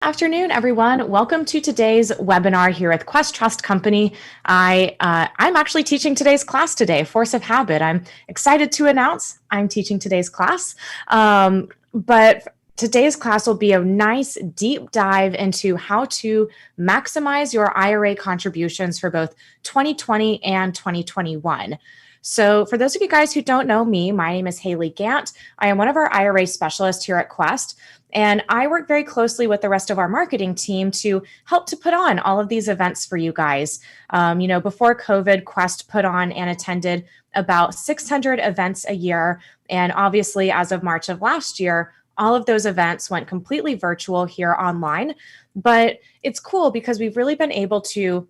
afternoon, everyone. Welcome to today's webinar here at Quest Trust Company. I'm actually teaching today's class today, Force of Habit. I'm excited to announce I'm teaching today's class, but today's class will be a nice deep dive into how to maximize your IRA contributions for both 2020 and 2021. So for those of you guys who don't know me, my name is Haley Gant. I am one of our IRA specialists here at Quest. And I work very closely with the rest of our marketing team to help to put on all of these events for you guys. Before COVID, Quest put on and attended about 600 events a year. And obviously, as of March of last year, all of those events went completely virtual here online. But it's cool because we've really been able to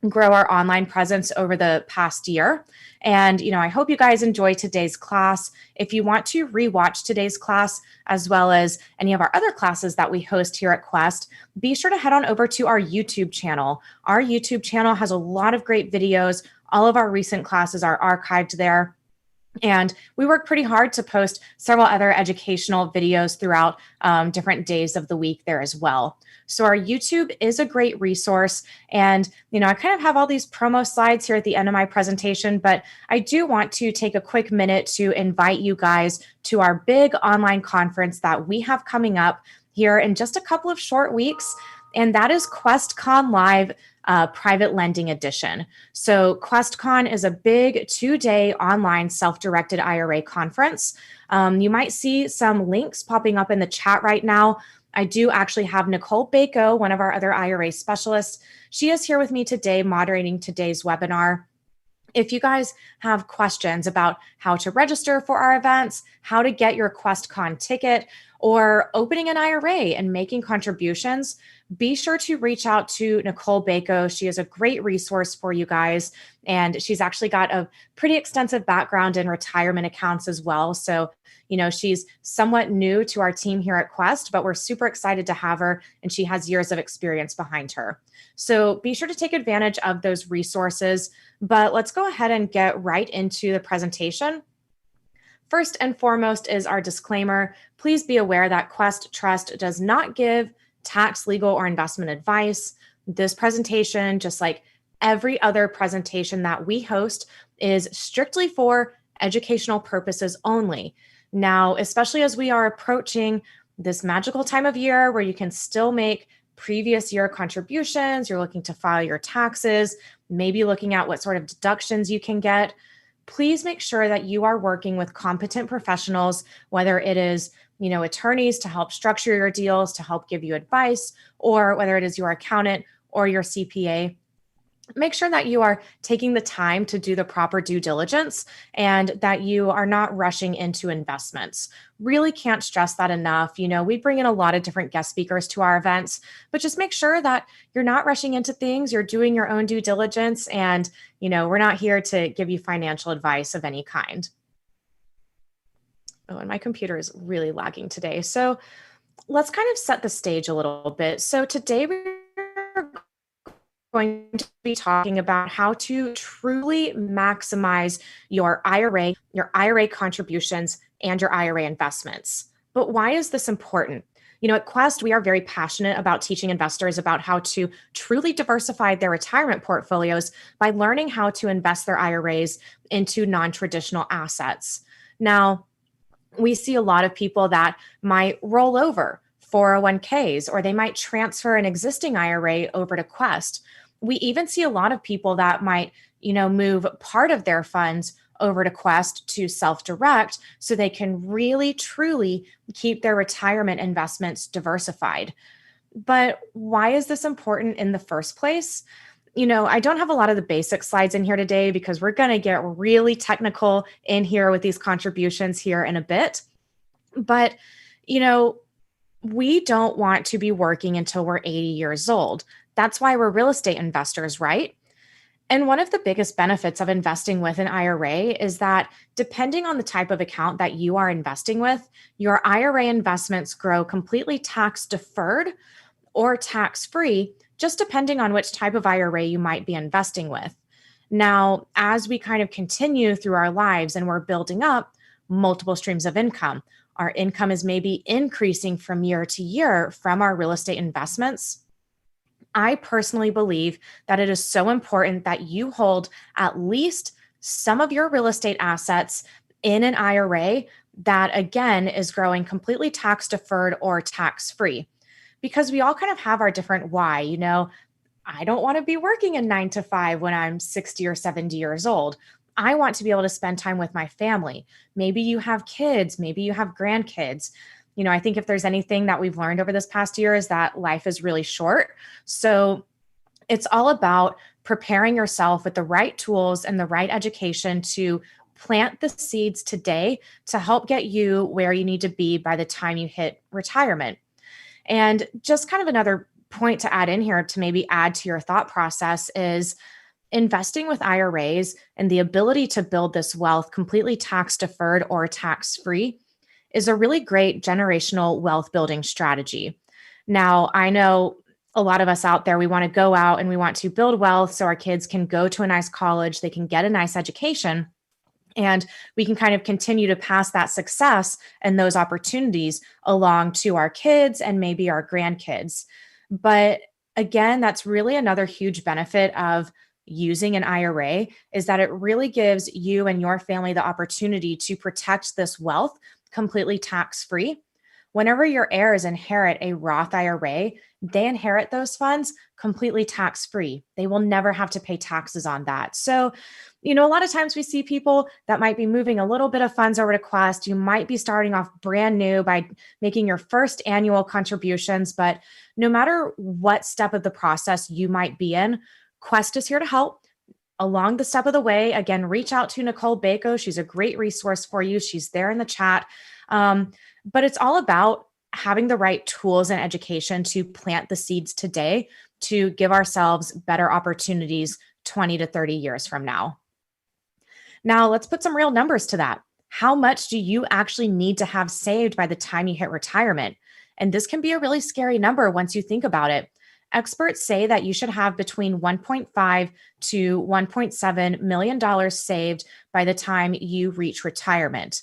grow our online presence over the past year. And, I hope you guys enjoy today's class. If you want to rewatch today's class, as well as any of our other classes that we host here at Quest, be sure to head on over to our YouTube channel. Our YouTube channel has a lot of great videos. All of our recent classes are archived there. And we work pretty hard to post several other educational videos throughout different days of the week there as well. So our YouTube is a great resource. And, I kind of have all these promo slides here at the end of my presentation, but I do want to take a quick minute to invite you guys to our big online conference that we have coming up here in just a couple of short weeks. And that is QuestCon Live Private Lending Edition. So QuestCon is a big 2-day online self-directed IRA conference. You might see some links popping up in the chat right now. I do actually have Nicole Bako, one of our other IRA specialists. She is here with me today moderating today's webinar. If you guys have questions about how to register for our events, how to get your QuestCon ticket, or opening an IRA and making contributions, be sure to reach out to Nicole Bako. She is a great resource for you guys. And she's actually got a pretty extensive background in retirement accounts as well. So, she's somewhat new to our team here at Quest, but we're super excited to have her. And she has years of experience behind her. So be sure to take advantage of those resources. But let's go ahead and get right into the presentation. First and foremost is our disclaimer. Please be aware that Quest Trust does not give tax, legal, or investment advice. This presentation, just like every other presentation that we host, is strictly for educational purposes only. Now, especially as we are approaching this magical time of year where you can still make previous year contributions, you're looking to file your taxes, maybe looking at what sort of deductions you can get, please make sure that you are working with competent professionals, whether it is attorneys to help structure your deals, to help give you advice, or whether it is your accountant or your CPA. Make sure that you are taking the time to do the proper due diligence and that you are not rushing into investments. Really can't stress that enough. We bring in a lot of different guest speakers to our events, but just make sure that you're not rushing into things. You're doing your own due diligence, and, we're not here to give you financial advice of any kind. Oh, and my computer is really lagging today. So let's kind of set the stage a little bit. So today we're going to be talking about how to truly maximize your IRA contributions, and your IRA investments. But why is this important? At Quest, we are very passionate about teaching investors about how to truly diversify their retirement portfolios by learning how to invest their IRAs into non-traditional assets. Now, we see a lot of people that might roll over 401ks, or they might transfer an existing IRA over to Quest. We even see a lot of people that might, move part of their funds over to Quest to self-direct so they can really, truly keep their retirement investments diversified. But why is this important in the first place? I don't have a lot of the basic slides in here today because we're going to get really technical in here with these contributions here in a bit. But, we don't want to be working until we're 80 years old. That's why we're real estate investors, right? And one of the biggest benefits of investing with an IRA is that depending on the type of account that you are investing with, your IRA investments grow completely tax deferred or tax free, just depending on which type of IRA you might be investing with. Now, as we kind of continue through our lives and we're building up multiple streams of income, our income is maybe increasing from year to year from our real estate investments, I personally believe that it is so important that you hold at least some of your real estate assets in an IRA that, again, is growing completely tax deferred or tax free. Because we all kind of have our different why. I don't want to be working a 9 to 5 when I'm 60 or 70 years old. I want to be able to spend time with my family. Maybe you have kids, maybe you have grandkids. I think if there's anything that we've learned over this past year is that life is really short. So it's all about preparing yourself with the right tools and the right education to plant the seeds today to help get you where you need to be by the time you hit retirement. And just kind of another point to add in here to maybe add to your thought process is investing with IRAs and the ability to build this wealth completely tax deferred or tax free is a really great generational wealth building strategy. Now, I know a lot of us out there, we want to go out and we want to build wealth so our kids can go to a nice college, they can get a nice education, and we can kind of continue to pass that success and those opportunities along to our kids and maybe our grandkids. But again, that's really another huge benefit of using an IRA is that it really gives you and your family the opportunity to protect this wealth completely tax-free. Whenever your heirs inherit a Roth IRA, they inherit those funds completely tax-free. They will never have to pay taxes on that. So, a lot of times we see people that might be moving a little bit of funds over to Quest. You might be starting off brand new by making your first annual contributions, but no matter what step of the process you might be in, Quest is here to help. Along the step of the way, again, reach out to Nicole Bako. She's a great resource for you. She's there in the chat. But it's all about having the right tools and education to plant the seeds today to give ourselves better opportunities 20 to 30 years from now. Now, let's put some real numbers to that. How much do you actually need to have saved by the time you hit retirement? And this can be a really scary number once you think about it. Experts say that you should have between $1.5 to $1.7 million saved by the time you reach retirement.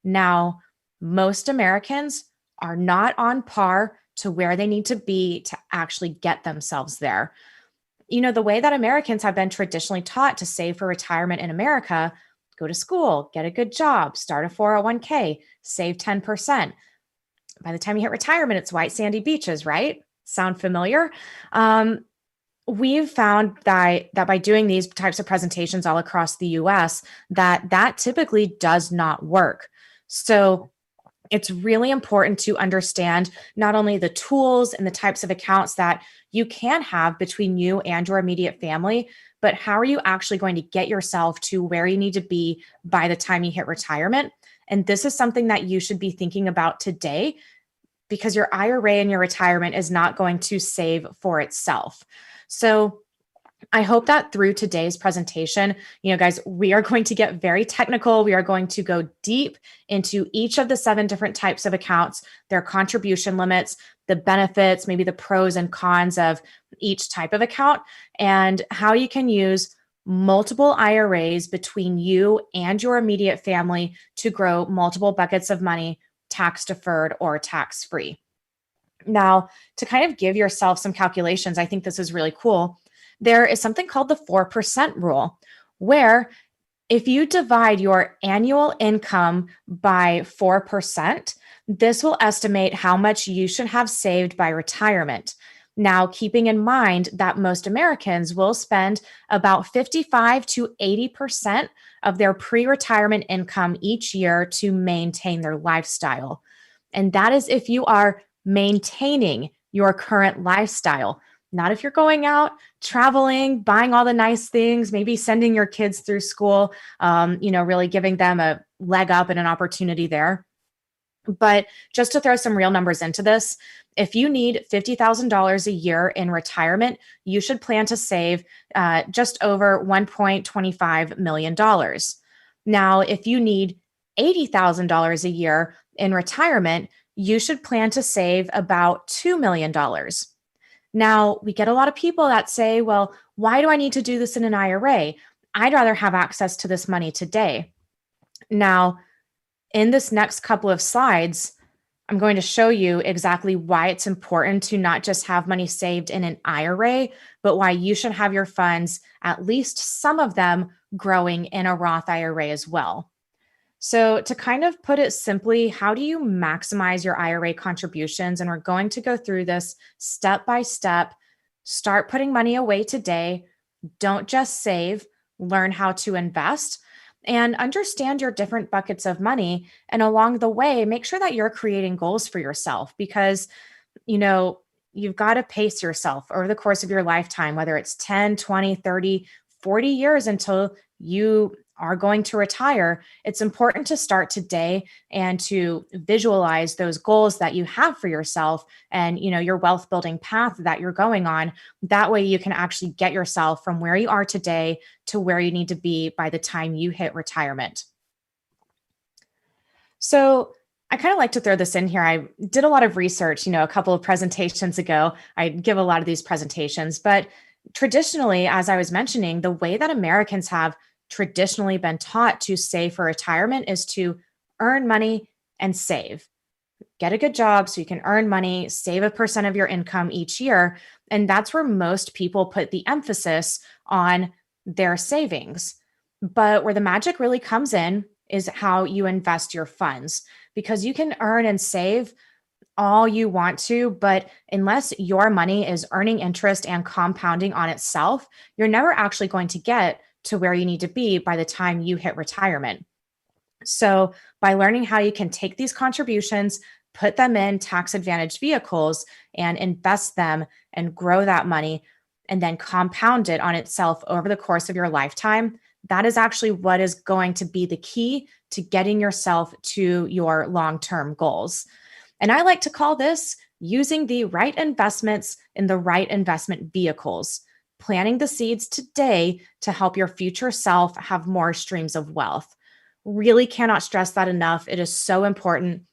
Now, most Americans are not on par to where they need to be to actually get themselves there. The way that Americans have been traditionally taught to save for retirement in America, go to school, get a good job, start a 401k, save 10%. By the time you hit retirement, it's white sandy beaches, right? Sound familiar? We've found that by doing these types of presentations all across the US, that typically does not work. So it's really important to understand not only the tools and the types of accounts that you can have between you and your immediate family, but how are you actually going to get yourself to where you need to be by the time you hit retirement? And this is something that you should be thinking about today, because your IRA in your retirement is not going to save for itself. So I hope that through today's presentation, guys, we are going to get very technical. We are going to go deep into each of the 7 different types of accounts, their contribution limits, the benefits, maybe the pros and cons of each type of account, and how you can use multiple IRAs between you and your immediate family to grow multiple buckets of money, tax deferred or tax free. Now, to kind of give yourself some calculations, I think this is really cool. There is something called the 4% rule, where if you divide your annual income by 4%, this will estimate how much you should have saved by retirement. Now, keeping in mind that most Americans will spend about 55 to 80% of their pre-retirement income each year to maintain their lifestyle. And that is if you are maintaining your current lifestyle. Not if you're going out, traveling, buying all the nice things, maybe sending your kids through school, really giving them a leg up and an opportunity there. But just to throw some real numbers into this, if you need $50,000 a year in retirement, you should plan to save just over $1.25 million. Now, if you need $80,000 a year in retirement, you should plan to save about $2 million. Now, we get a lot of people that say, well, why do I need to do this in an IRA? I'd rather have access to this money today. Now, In this next couple of slides, I'm going to show you exactly why it's important to not just have money saved in an IRA, but why you should have your funds, at least some of them, growing in a Roth IRA as well. So, to kind of put it simply, how do you maximize your IRA contributions? And we're going to go through this step by step. Start putting money away today. Don't just save, learn how to invest and understand your different buckets of money. And along the way, make sure that you're creating goals for yourself because, you know, you've got to pace yourself over the course of your lifetime, whether it's 10, 20, 30, 40 years until you are going to retire. It's important to start today and to visualize those goals that you have for yourself and, your wealth building path that you're going on. That way you can actually get yourself from where you are today to where you need to be by the time you hit retirement. So I kind of like to throw this in here. I did a lot of research, a couple of presentations ago. I give a lot of these presentations, but traditionally, as I was mentioning, the way that Americans have traditionally been taught to save for retirement is to earn money and save. Get a good job so you can earn money, save a percent of your income each year. And that's where most people put the emphasis on their savings. But where the magic really comes in is how you invest your funds, because you can earn and save all you want to, but unless your money is earning interest and compounding on itself, you're never actually going to get to where you need to be by the time you hit retirement. So by learning how you can take these contributions, put them in tax advantaged vehicles and invest them and grow that money and then compound it on itself over the course of your lifetime, that is actually what is going to be the key to getting yourself to your long-term goals. And I like to call this using the right investments in the right investment vehicles, planting the seeds today to help your future self have more streams of wealth. Really cannot stress that enough. It is so important.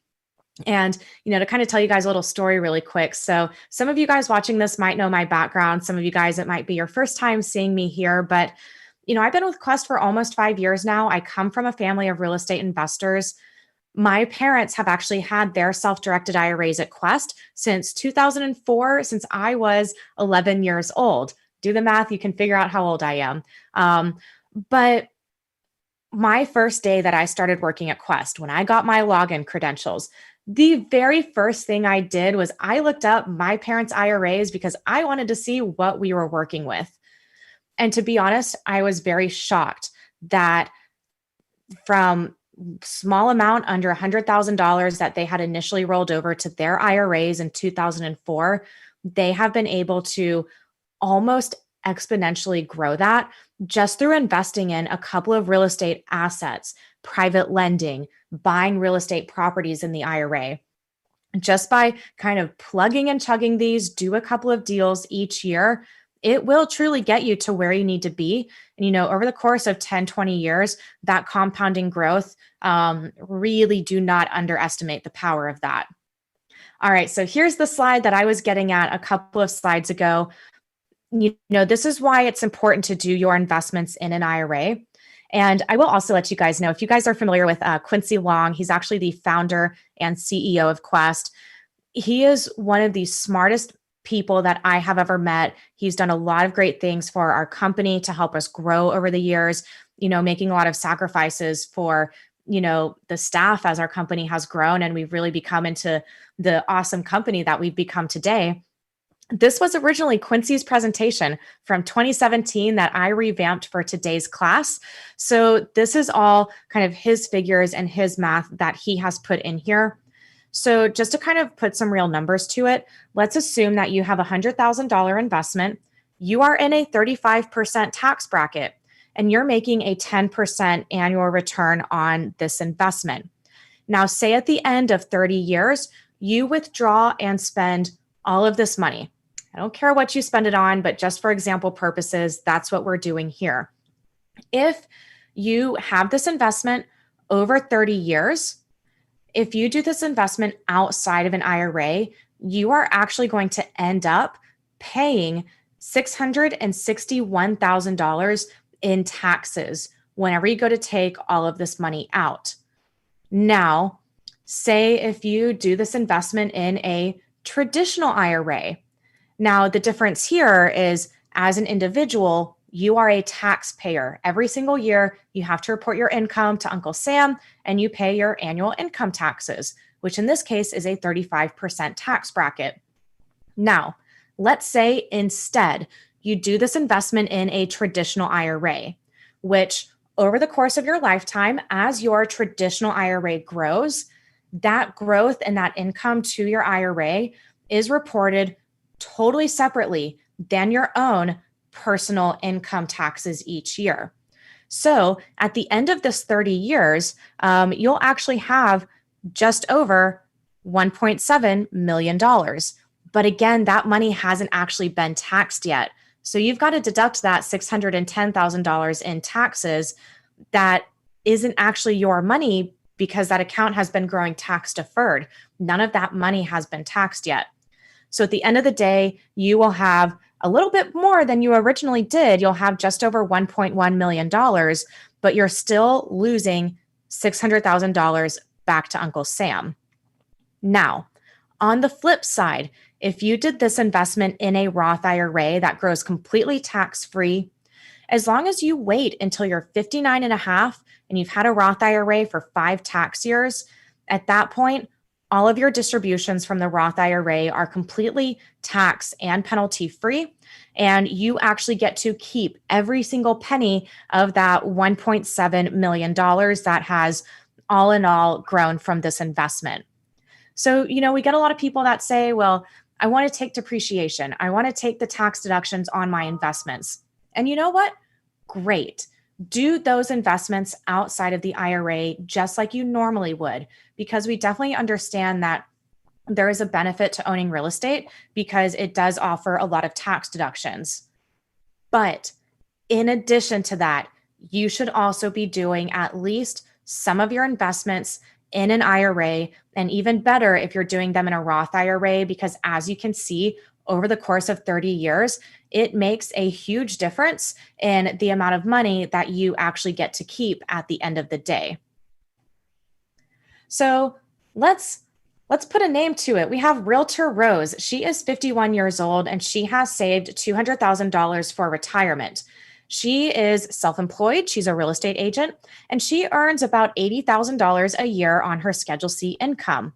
And, to kind of tell you guys a little story really quick. So some of you guys watching this might know my background. Some of you guys, it might be your first time seeing me here, but, I've been with Quest for almost 5 years now. I come from a family of real estate investors. My parents have actually had their self-directed IRAs at Quest since 2004, since I was 11 years old. Do the math, you can figure out how old I am. But my first day that I started working at Quest, when I got my login credentials, the very first thing I did was I looked up my parents' IRAs because I wanted to see what we were working with. And to be honest, I was very shocked that from small amount under $100,000 that they had initially rolled over to their IRAs in 2004, they have been able to almost exponentially grow that just through investing in a couple of real estate assets, private lending, buying real estate properties in the IRA. Just by kind of plugging and chugging these, do a couple of deals each year, it will truly get you to where you need to be. And, over the course of 10, 20 years, that compounding growth, really do not underestimate the power of that. All right, so here's the slide that I was getting at a couple of slides ago. This is why it's important to do your investments in an IRA. And I will also let you guys know, if you guys are familiar with Quincy Long, he's actually the founder and CEO of Quest. He is one of the smartest people that I have ever met. He's done a lot of great things for our company to help us grow over the years, making a lot of sacrifices for, the staff as our company has grown and we've really become into the awesome company that we've become today. This was originally Quincy's presentation from 2017 that I revamped for today's class. So this is all kind of his figures and his math that he has put in here. So just to kind of put some real numbers to it, let's assume that you have a $100,000 investment. You are in a 35% tax bracket, and you're making a 10% annual return on this investment. Now, say at the end of 30 years, you withdraw and spend all of this money. I don't care what you spend it on, but just for example purposes, that's what we're doing here. If you have this investment over 30 years, if you do this investment outside of an IRA, you are actually going to end up paying $661,000 in taxes whenever you go to take all of this money out. Now, say if you do this investment in a traditional IRA. Now, the difference here is as an individual, you are a taxpayer. Every single year, you have to report your income to Uncle Sam and you pay your annual income taxes, which in this case is a 35% tax bracket. Now, let's say instead you do this investment in a traditional IRA, which over the course of your lifetime, as your traditional IRA grows, that growth and that income to your IRA is reported totally separately than your own personal income taxes each year. So at the end of this 30 years, you'll actually have just over $1.7 million. But again, that money hasn't actually been taxed yet. So you've got to deduct that $610,000 in taxes that isn't actually your money because that account has been growing tax deferred. None of that money has been taxed yet. So at the end of the day, you will have a little bit more than you originally did. You'll have just over $1.1 million, but you're still losing $600,000 back to Uncle Sam. Now, on the flip side, if you did this investment in a Roth IRA that grows completely tax-free, as long as you wait until you're 59 and a half and you've had a Roth IRA for 5 tax years, at that point, all of your distributions from the Roth IRA are completely tax and penalty free, and you actually get to keep every single penny of that $1.7 million that has all in all grown from this investment. So, we get a lot of people that say, well, I want to take depreciation. I want to take the tax deductions on my investments. And you know what? Great. Do those investments outside of the IRA just like you normally would, because we definitely understand that there is a benefit to owning real estate because it does offer a lot of tax deductions. But in addition to that, you should also be doing at least some of your investments in an IRA, and even better if you're doing them in a Roth IRA, because as you can see, over the course of 30 years, it makes a huge difference in the amount of money that you actually get to keep at the end of the day. So let's put a name to it. We have Realtor Rose. She is 51 years old and she has saved $200,000 for retirement. She is self-employed. She's a real estate agent and she earns about $80,000 a year on her Schedule C income.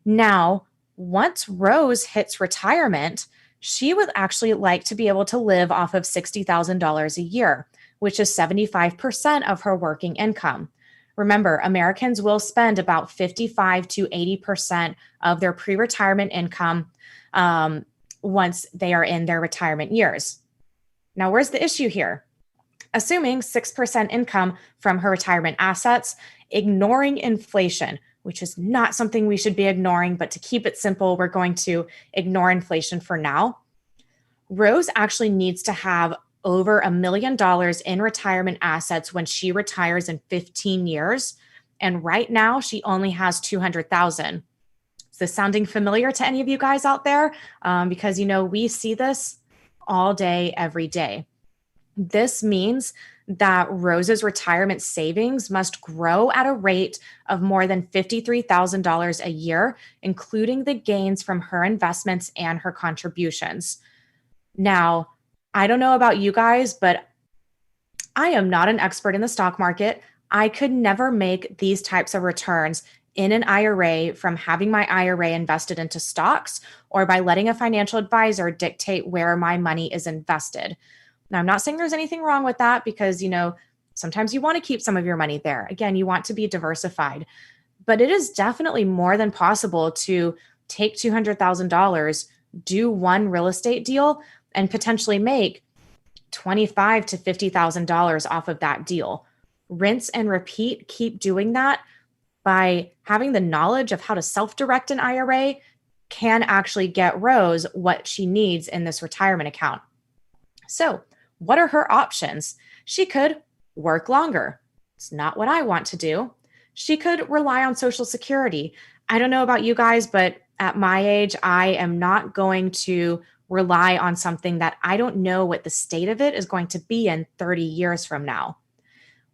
Now, once Rose hits retirement, she would actually like to be able to live off of $60,000 a year, which is 75% of her working income. Remember, Americans will spend about 55 to 80% of their pre-retirement income once they are in their retirement years. Now, where's the issue here? Assuming 6% income from her retirement assets, ignoring inflation, which is not something we should be ignoring, but to keep it simple, we're going to ignore inflation for now. Rose actually needs to have over $1 million in retirement assets when she retires in 15 years. And right now she only has 200,000. Is this sounding familiar to any of you guys out there? Because, we see this all day, every day. This means that Rose's retirement savings must grow at a rate of more than $53,000 a year, including the gains from her investments and her contributions. Now, I don't know about you guys, but I am not an expert in the stock market. I could never make these types of returns in an IRA from having my IRA invested into stocks or by letting a financial advisor dictate where my money is invested. Now, I'm not saying there's anything wrong with that because, sometimes you want to keep some of your money there. Again, you want to be diversified, but it is definitely more than possible to take $200,000, do one real estate deal, and potentially make $25,000 to $50,000 off of that deal. Rinse and repeat, keep doing that. By having the knowledge of how to self-direct an IRA can actually get Rose what she needs in this retirement account. So, what are her options? She could work longer. It's not what I want to do. She could rely on Social Security. I don't know about you guys, but at my age, I am not going to rely on something that I don't know what the state of it is going to be in 30 years from now.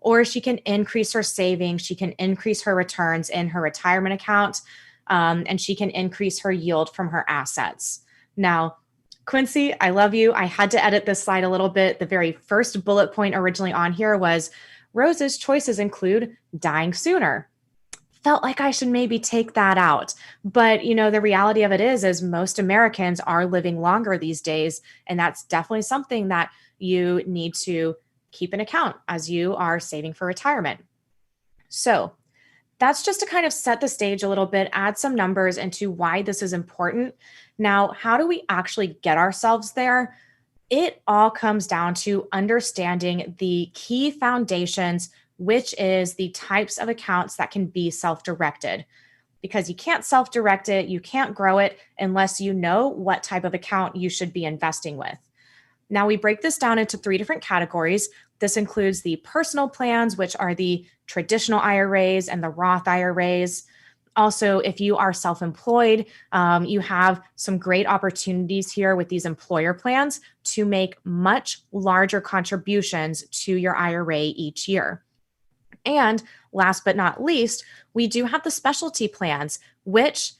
or she can increase her savings. She can increase her returns in her retirement account, and she can increase her yield from her assets. Now, Quincy, I love you. I had to edit this slide a little bit. The very first bullet point originally on here was Rose's choices include dying sooner. Felt like I should maybe take that out. But, the reality of it is most Americans are living longer these days. And that's definitely something that you need to keep in account as you are saving for retirement. So that's just to kind of set the stage a little bit, add some numbers into why this is important. Now, how do we actually get ourselves there? It all comes down to understanding the key foundations, which is the types of accounts that can be self-directed. Because you can't self-direct it, you can't grow it unless you know what type of account you should be investing with. Now, we break this down into 3 different categories. This includes the personal plans, which are the traditional IRAs and the Roth IRAs. Also, if you are self-employed, you have some great opportunities here with these employer plans to make much larger contributions to your IRA each year. And last but not least, we do have the specialty plans, which,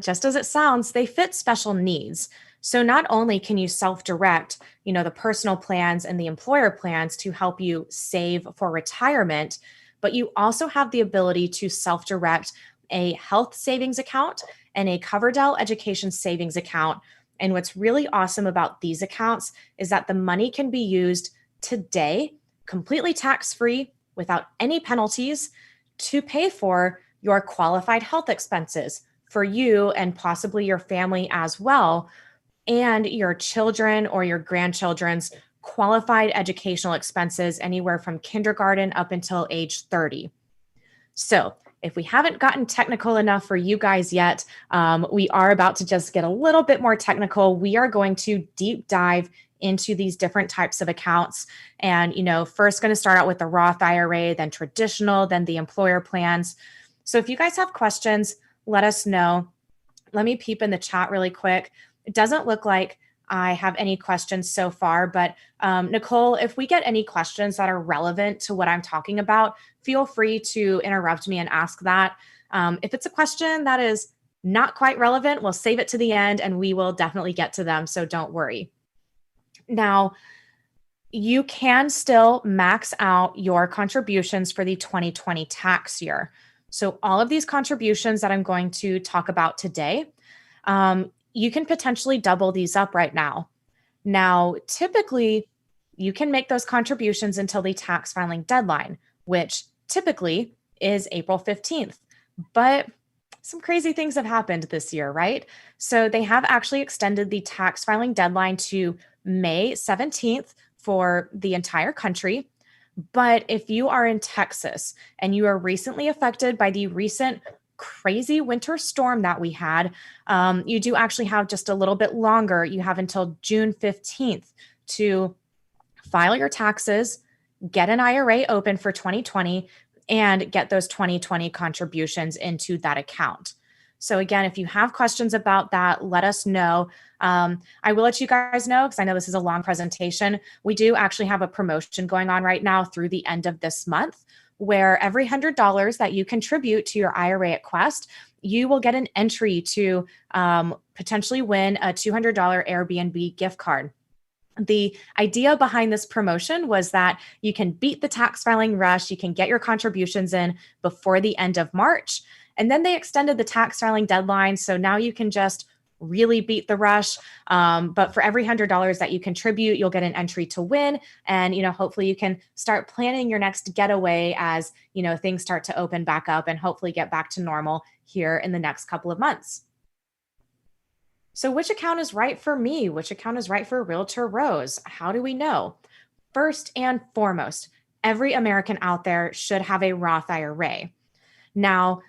just as it sounds, they fit special needs. So not only can you self-direct, the personal plans and the employer plans to help you save for retirement, but you also have the ability to self-direct a health savings account and a Coverdell education savings account. And what's really awesome about these accounts is that the money can be used today, completely tax-free, without any penalties, to pay for your qualified health expenses for you and possibly your family as well, and your children or your grandchildren's qualified educational expenses anywhere from kindergarten up until age 30. So if we haven't gotten technical enough for you guys yet, we are about to just get a little bit more technical. We are going to deep dive into these different types of accounts. And, first going to start out with the Roth IRA, then traditional, then the employer plans. So if you guys have questions, let us know. Let me peep in the chat really quick. It doesn't look like I have any questions so far, but Nicole, if we get any questions that are relevant to what I'm talking about, feel free to interrupt me and ask that. If it's a question that is not quite relevant, we'll save it to the end and we will definitely get to them, so don't worry. Now, you can still max out your contributions for the 2020 tax year. So all of these contributions that I'm going to talk about today, you can potentially double these up right now. Now, typically, you can make those contributions until the tax filing deadline, which typically is April 15th. But some crazy things have happened this year, right? So they have actually extended the tax filing deadline to May 17th for the entire country. But if you are in Texas and you are recently affected by the recent crazy winter storm that we had, you do actually have just a little bit longer. You have until June 15th to file your taxes, get an IRA open for 2020, and get those 2020 contributions into that account. So again, if you have questions about that, let us know. I will let you guys know, because I know this is a long presentation. We do actually have a promotion going on right now through the end of this month, where every $100 that you contribute to your IRA at Quest, you will get an entry to potentially win a $200 Airbnb gift card. The idea behind this promotion was that you can beat the tax filing rush, you can get your contributions in before the end of March, and then they extended the tax filing deadline, so now you can just really beat the rush. But for every $100 that you contribute, you'll get an entry to win. And, hopefully you can start planning your next getaway as, things start to open back up and hopefully get back to normal here in the next couple of months. So which account is right for me? Which account is right for Realtor Rose? How do we know? First and foremost, every American out there should have a Roth IRA. Now,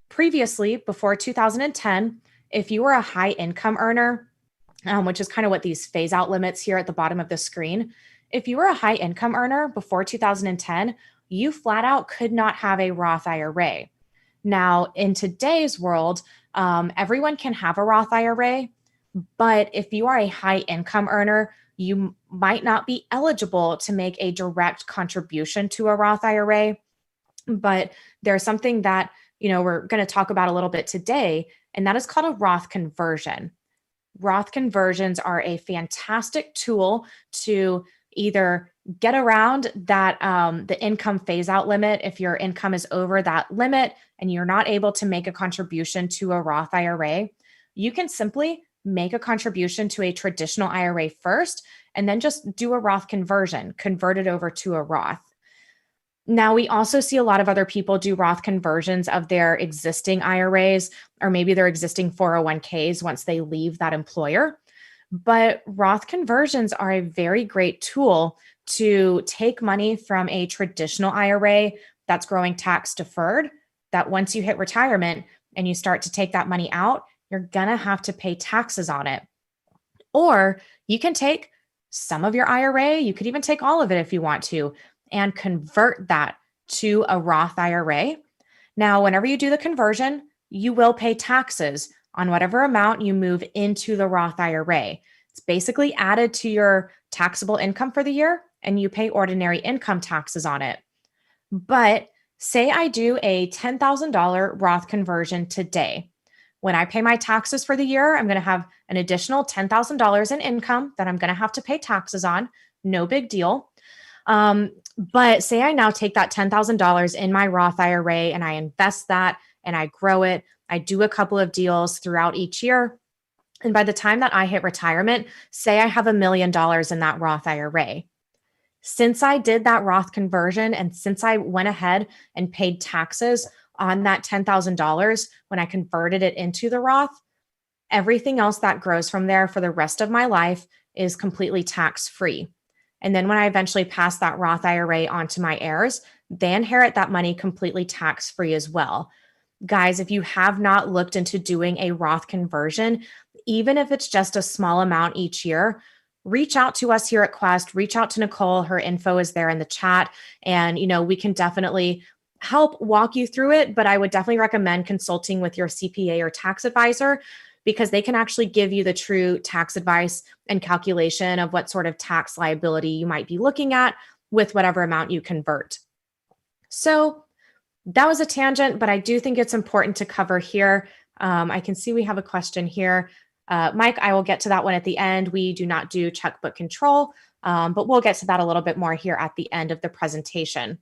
previously, before 2010, if you were a high income earner, which is kind of what these phase out limits here at the bottom of the screen, if you were a high income earner before 2010, you flat out could not have a Roth IRA. Now, in today's world, everyone can have a Roth IRA, but if you are a high income earner, you might not be eligible to make a direct contribution to a Roth IRA, but there's something that, we're going to talk about a little bit today, and that is called a Roth conversion. Roth conversions are a fantastic tool to either get around that the income phase out limit. If your income is over that limit and you're not able to make a contribution to a Roth IRA, you can simply make a contribution to a traditional IRA first and then just do a Roth conversion, convert it over to a Roth. Now, we also see a lot of other people do Roth conversions of their existing IRAs or maybe their existing 401ks once they leave that employer. But Roth conversions are a very great tool to take money from a traditional IRA that's growing tax deferred, that once you hit retirement and you start to take that money out, you're going to have to pay taxes on it. Or you can take some of your IRA, you could even take all of it if you want to, and convert that to a Roth IRA. Now, whenever you do the conversion, you will pay taxes on whatever amount you move into the Roth IRA. It's basically added to your taxable income for the year, and you pay ordinary income taxes on it. But say I do a $10,000 Roth conversion today. When I pay my taxes for the year, I'm going to have an additional $10,000 in income that I'm going to have to pay taxes on. No big deal. But say I now take that $10,000 in my Roth IRA and I invest that and I grow it. I do a couple of deals throughout each year. And by the time that I hit retirement, say I have $1 million in that Roth IRA. Since I did that Roth conversion and since I went ahead and paid taxes on that $10,000 when I converted it into the Roth, everything else that grows from there for the rest of my life is completely tax-free. And then when I eventually pass that Roth IRA on to my heirs, they inherit that money completely tax-free as well. Guys, if you have not looked into doing a Roth conversion, even if it's just a small amount each year, reach out to us here at Quest, reach out to Nicole. Her info is there in the chat. And, we can definitely help walk you through it, but I would definitely recommend consulting with your CPA or tax advisor because they can actually give you the true tax advice and calculation of what sort of tax liability you might be looking at with whatever amount you convert. So that was a tangent, but I do think it's important to cover here. I can see we have a question here. Mike, I will get to that one at the end. We do not do checkbook control, but we'll get to that a little bit more here at the end of the presentation.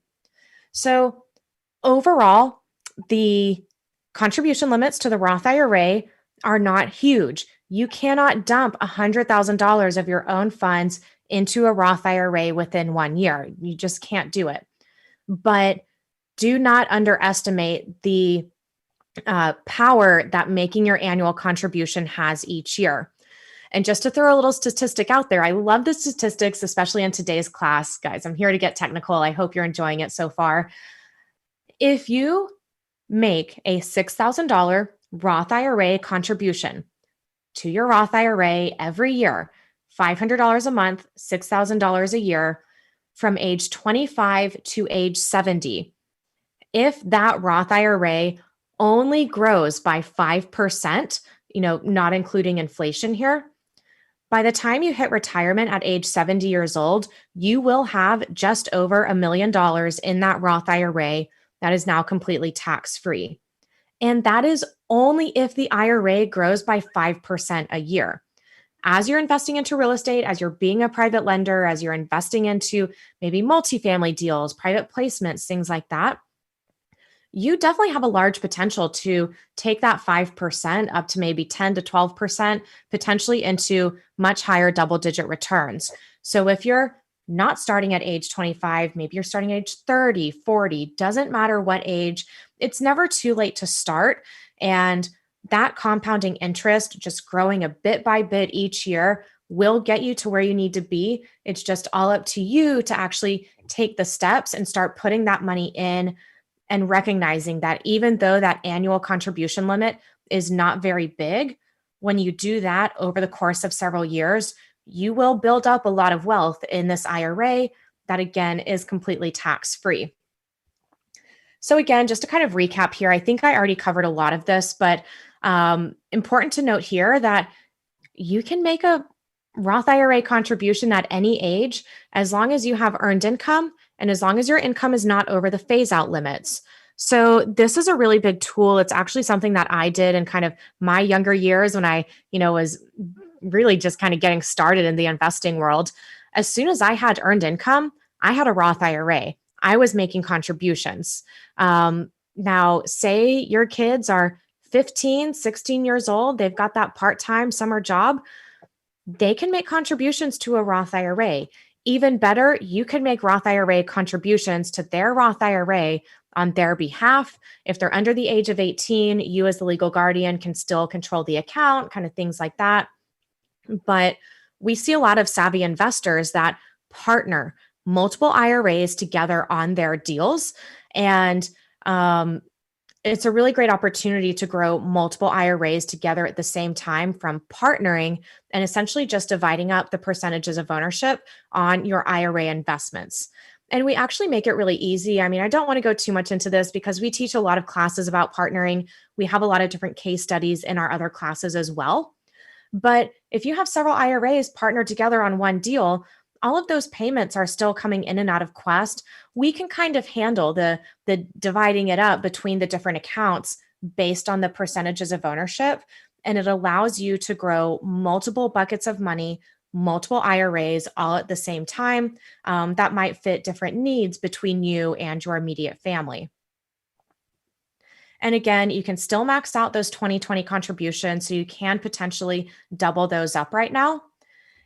So overall, the contribution limits to the Roth IRA are not huge. You cannot dump $100,000 of your own funds into a Roth IRA within 1 year. You just can't do it. But do not underestimate the power that making your annual contribution has each year. And just to throw a little statistic out there, I love the statistics, especially in today's class. Guys, I'm here to get technical. I hope you're enjoying it so far. If you make a $6,000 Roth IRA contribution to your Roth IRA every year, $500 a month, $6,000 a year, from age 25 to age 70, if that Roth IRA only grows by 5%, not including inflation here, by the time you hit retirement at age 70 years old, you will have just over $1 million in that Roth IRA that is now completely tax-free. And that is only if the IRA grows by 5% a year. As you're investing into real estate, as you're being a private lender, as you're investing into maybe multifamily deals, private placements, things like that, you definitely have a large potential to take that 5% up to maybe 10 to 12%, potentially into much higher double-digit returns. So if you're not starting at age 25, maybe you're starting at age 30, 40, doesn't matter what age, it's never too late to start. And that compounding interest, just growing a bit by bit each year, will get you to where you need to be. It's just all up to you to actually take the steps and start putting that money in and recognizing that even though that annual contribution limit is not very big, when you do that over the course of several years, you will build up a lot of wealth in this IRA that, again, is completely tax-free. So again, just to kind of recap here, I think I already covered a lot of this, but important to note here that you can make a Roth IRA contribution at any age, as long as you have earned income and as long as your income is not over the phase out limits. So this is a really big tool. It's actually something that I did in kind of my younger years when I, was really just kind of getting started in the investing world. As soon as I had earned income, I had a Roth IRA. I was making contributions. Now, say your kids are 15, 16 years old, they've got that part-time summer job, they can make contributions to a Roth IRA. Even better, you can make Roth IRA contributions to their Roth IRA on their behalf. If they're under the age of 18, you as the legal guardian can still control the account, kind of things like that. But we see a lot of savvy investors that partner multiple IRAs together on their deals. And it's a really great opportunity to grow multiple IRAs together at the same time from partnering and essentially just dividing up the percentages of ownership on your IRA investments. And we actually make it really easy. I mean, I don't want to go too much into this because we teach a lot of classes about partnering. We have a lot of different case studies in our other classes as well. But if you have several IRAs partnered together on one deal, all of those payments are still coming in and out of Quest. We can kind of handle the dividing it up between the different accounts based on the percentages of ownership. And it allows you to grow multiple buckets of money, multiple IRAs all at the same time. That might fit different needs between you and your immediate family. And again, you can still max out those 2020 contributions, so you can potentially double those up right now.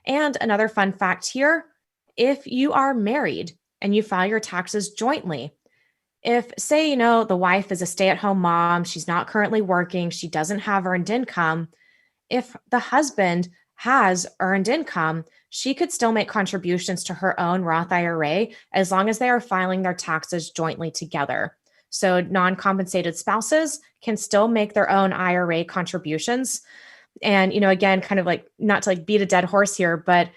And another fun fact here, if you are married and you file your taxes jointly, if say, the wife is a stay-at-home mom, she's not currently working, she doesn't have earned income, if the husband has earned income, she could still make contributions to her own Roth IRA as long as they are filing their taxes jointly together. So non-compensated spouses can still make their own IRA contributions. And, again, kind of like not to beat a dead horse here, but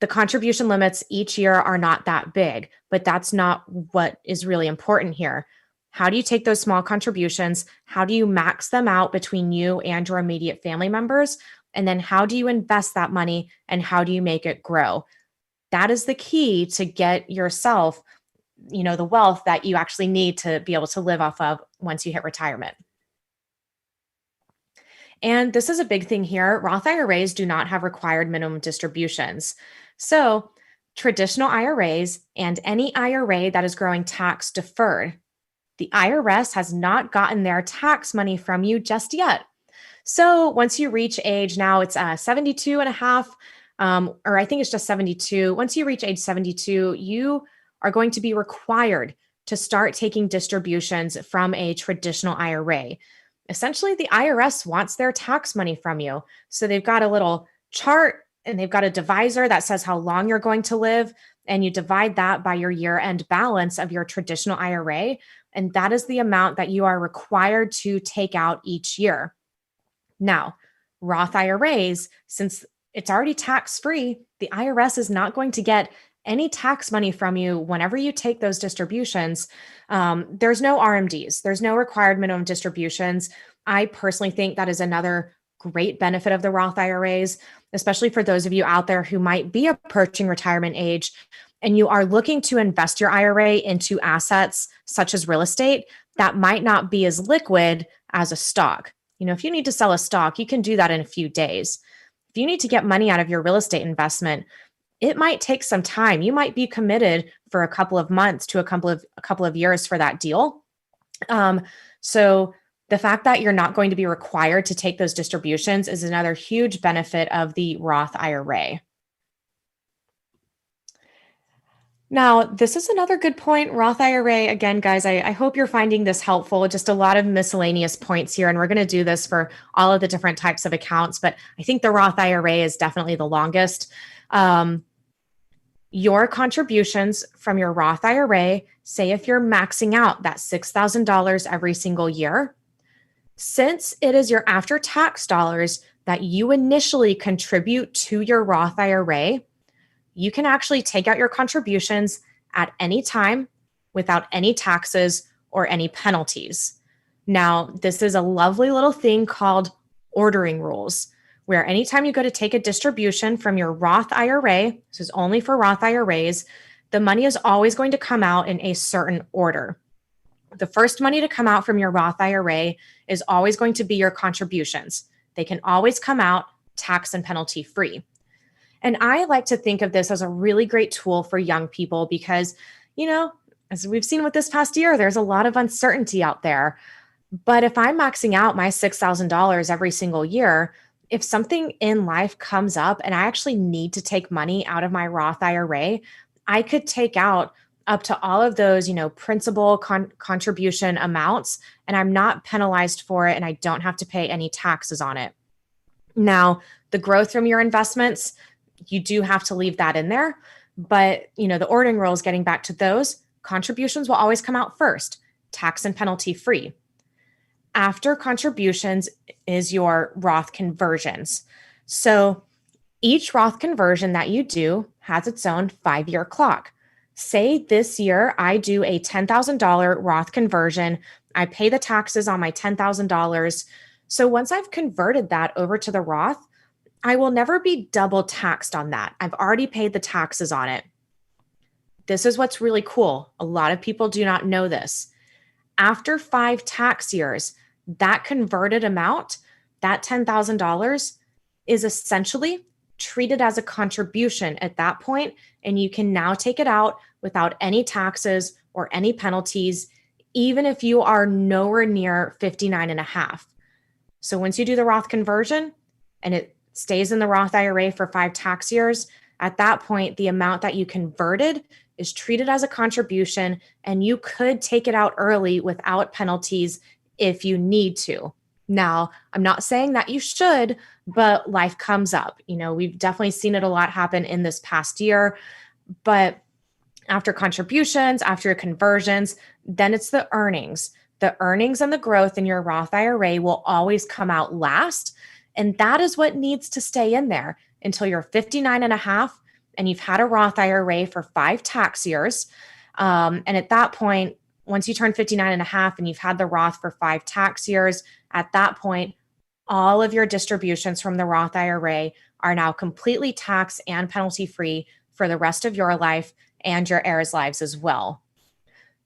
the contribution limits each year are not that big, but that's not what is really important here. How do you take those small contributions? How do you max them out between you and your immediate family members? And then how do you invest that money and how do you make it grow? That is the key to get yourself, the wealth that you actually need to be able to live off of once you hit retirement. And this is a big thing here. Roth IRAs do not have required minimum distributions. So traditional IRAs and any IRA that is growing tax deferred, the IRS has not gotten their tax money from you just yet. So once you reach age, now it's 72 and a half, or I think it's just 72. Once you reach age 72, you are going to be required to start taking distributions from a traditional IRA. Essentially, the IRS wants their tax money from you. So they've got a little chart and they've got a divisor that says how long you're going to live. And you divide that by your year-end balance of your traditional IRA. And that is the amount that you are required to take out each year. Now, Roth IRAs, since it's already tax-free, the IRS is not going to get any tax money from you whenever you take those distributions. There's no RMDs. There's no required minimum distributions. I personally think that is another great benefit of the Roth IRAs, especially for those of you out there who might be approaching retirement age and you are looking to invest your IRA into assets such as real estate that might not be as liquid as a stock. If you need to sell a stock, you can do that in a few days. If you need to get money out of your real estate investment, it might take some time. You might be committed for a couple of months to a couple of years for that deal. So the fact that you're not going to be required to take those distributions is another huge benefit of the Roth IRA. Now, this is another good point. Roth IRA, again, guys, I hope you're finding this helpful. Just a lot of miscellaneous points here, and we're going to do this for all of the different types of accounts, but I think the Roth IRA is definitely the longest. Your contributions from your Roth IRA, say if you're maxing out that $6,000 every single year, since it is your after-tax dollars that you initially contribute to your Roth IRA, you can actually take out your contributions at any time without any taxes or any penalties. Now, this is a lovely little thing called ordering rules, where anytime you go to take a distribution from your Roth IRA, this is only for Roth IRAs, the money is always going to come out in a certain order. The first money to come out from your Roth IRA is always going to be your contributions. They can always come out tax and penalty free. And I like to think of this as a really great tool for young people because, as we've seen with this past year, there's a lot of uncertainty out there. But if I'm maxing out my $6,000 every single year, if something in life comes up and I actually need to take money out of my Roth IRA, I could take out up to all of those, principal contribution amounts, and I'm not penalized for it and I don't have to pay any taxes on it. Now, the growth from your investments, you do have to leave that in there. But, the ordering rules, getting back to those, contributions will always come out first, tax and penalty free. After contributions is your Roth conversions. So each Roth conversion that you do has its own 5-year clock. Say this year I do a $10,000 Roth conversion. I pay the taxes on my $10,000. So once I've converted that over to the Roth, I will never be double taxed on that. I've already paid the taxes on it. This is what's really cool. A lot of people do not know this. After 5 tax years, that converted amount, that $10,000, is essentially treated as a contribution at that point, and you can now take it out without any taxes or any penalties, even if you are nowhere near 59 and a half. So once you do the Roth conversion and it stays in the Roth IRA for 5 tax years, at that point, the amount that you converted is treated as a contribution, and you could take it out early without penalties if you need to. Now, I'm not saying that you should, but life comes up. We've definitely seen it a lot happen in this past year. But after contributions, after conversions, then it's the earnings. The earnings and the growth in your Roth IRA will always come out last. And that is what needs to stay in there until you're 59 and a half and you've had a Roth IRA for 5 tax years. And at that point, once you turn 59 and a half and you've had the Roth for 5 tax years, at that point, all of your distributions from the Roth IRA are now completely tax and penalty free for the rest of your life and your heirs' lives as well.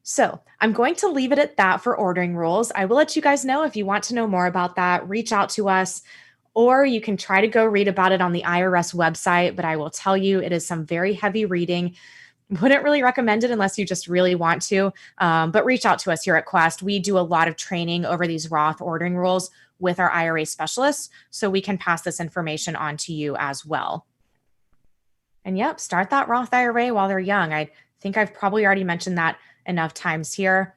So I'm going to leave it at that for ordering rules. I will let you guys know if you want to know more about that, reach out to us, or you can try to go read about it on the IRS website. But I will tell you, it is some very heavy reading. Wouldn't really recommend it unless you just really want to, but reach out to us here at Quest. We do a lot of training over these Roth ordering rules with our IRA specialists, so we can pass this information on to you as well. And yep, start that Roth IRA while they're young. I think I've probably already mentioned that enough times here.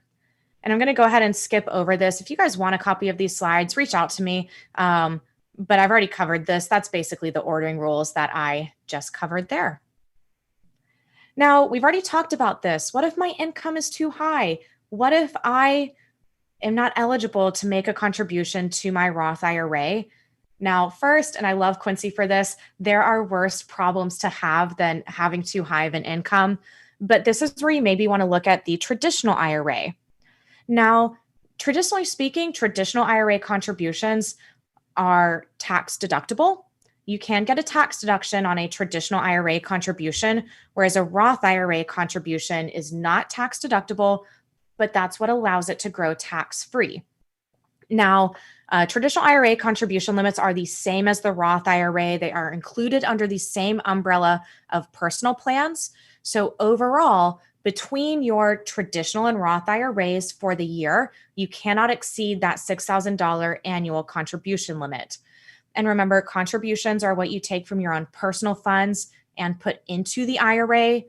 And I'm going to go ahead and skip over this. If you guys want a copy of these slides, reach out to me. But I've already covered this. That's basically the ordering rules that I just covered there. Now, we've already talked about this. What if my income is too high? What if I am not eligible to make a contribution to my Roth IRA? Now, first, and I love Quincy for this, there are worse problems to have than having too high of an income. But this is where you maybe want to look at the traditional IRA. Now, traditionally speaking, traditional IRA contributions are tax deductible. You can get a tax deduction on a traditional IRA contribution, whereas a Roth IRA contribution is not tax deductible, but that's what allows it to grow tax-free. Now, traditional IRA contribution limits are the same as the Roth IRA. They are included under the same umbrella of personal plans. So overall, between your traditional and Roth IRAs for the year, you cannot exceed that $6,000 annual contribution limit. And remember, contributions are what you take from your own personal funds and put into the IRA.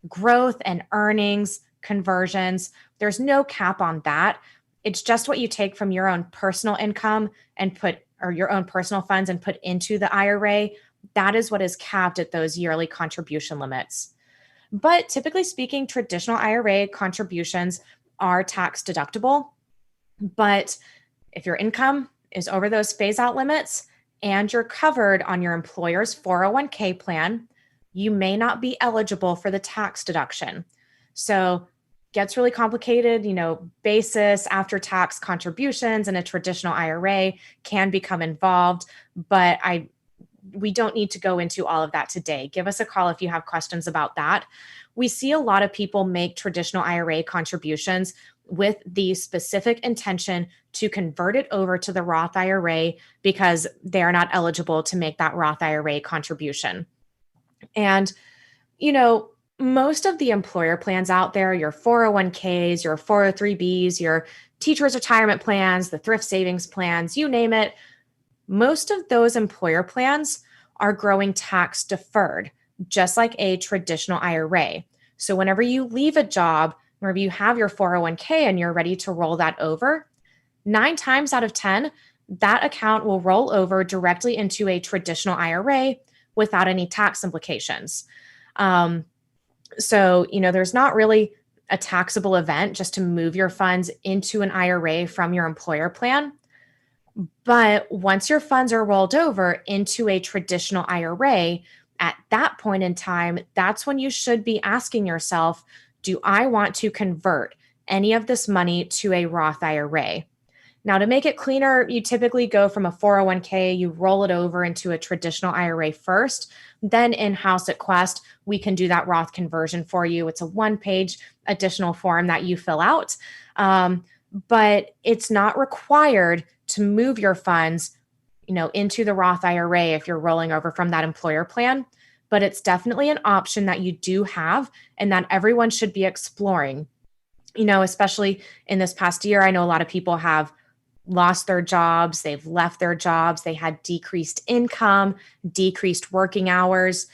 Growth and earnings, conversions, there's no cap on that. It's just what you take from your own personal income and your own personal funds and put into the IRA. That is what is capped at those yearly contribution limits. But typically speaking, traditional IRA contributions are tax deductible. But if your income is over those phase out limits and you're covered on your employer's 401k plan, you may not be eligible for the tax deduction. So gets really complicated, basis after tax contributions in a traditional IRA can become involved, but I we don't need to go into all of that today. Give us a call if you have questions about that. We see a lot of people make traditional IRA contributions with the specific intention to convert it over to the Roth IRA because they are not eligible to make that Roth IRA contribution. And, most of the employer plans out there, your 401ks, your 403bs, your teachers' retirement plans, the thrift savings plans, you name it, most of those employer plans are growing tax deferred, just like a traditional IRA. So whenever you leave a job, whenever you have your 401k and you're ready to roll that over, 9 times out of 10, that account will roll over directly into a traditional IRA without any tax implications. So, there's not really a taxable event just to move your funds into an IRA from your employer plan. But once your funds are rolled over into a traditional IRA, at that point in time, that's when you should be asking yourself, do I want to convert any of this money to a Roth IRA? Now, to make it cleaner, you typically go from a 401k, you roll it over into a traditional IRA first. Then in-house at Quest, we can do that Roth conversion for you. It's a 1-page additional form that you fill out. But it's not required to move your funds, into the Roth IRA if you're rolling over from that employer plan. But it's definitely an option that you do have and that everyone should be exploring. Especially in this past year, I know a lot of people have lost their jobs, they've left their jobs, they had decreased income, decreased working hours.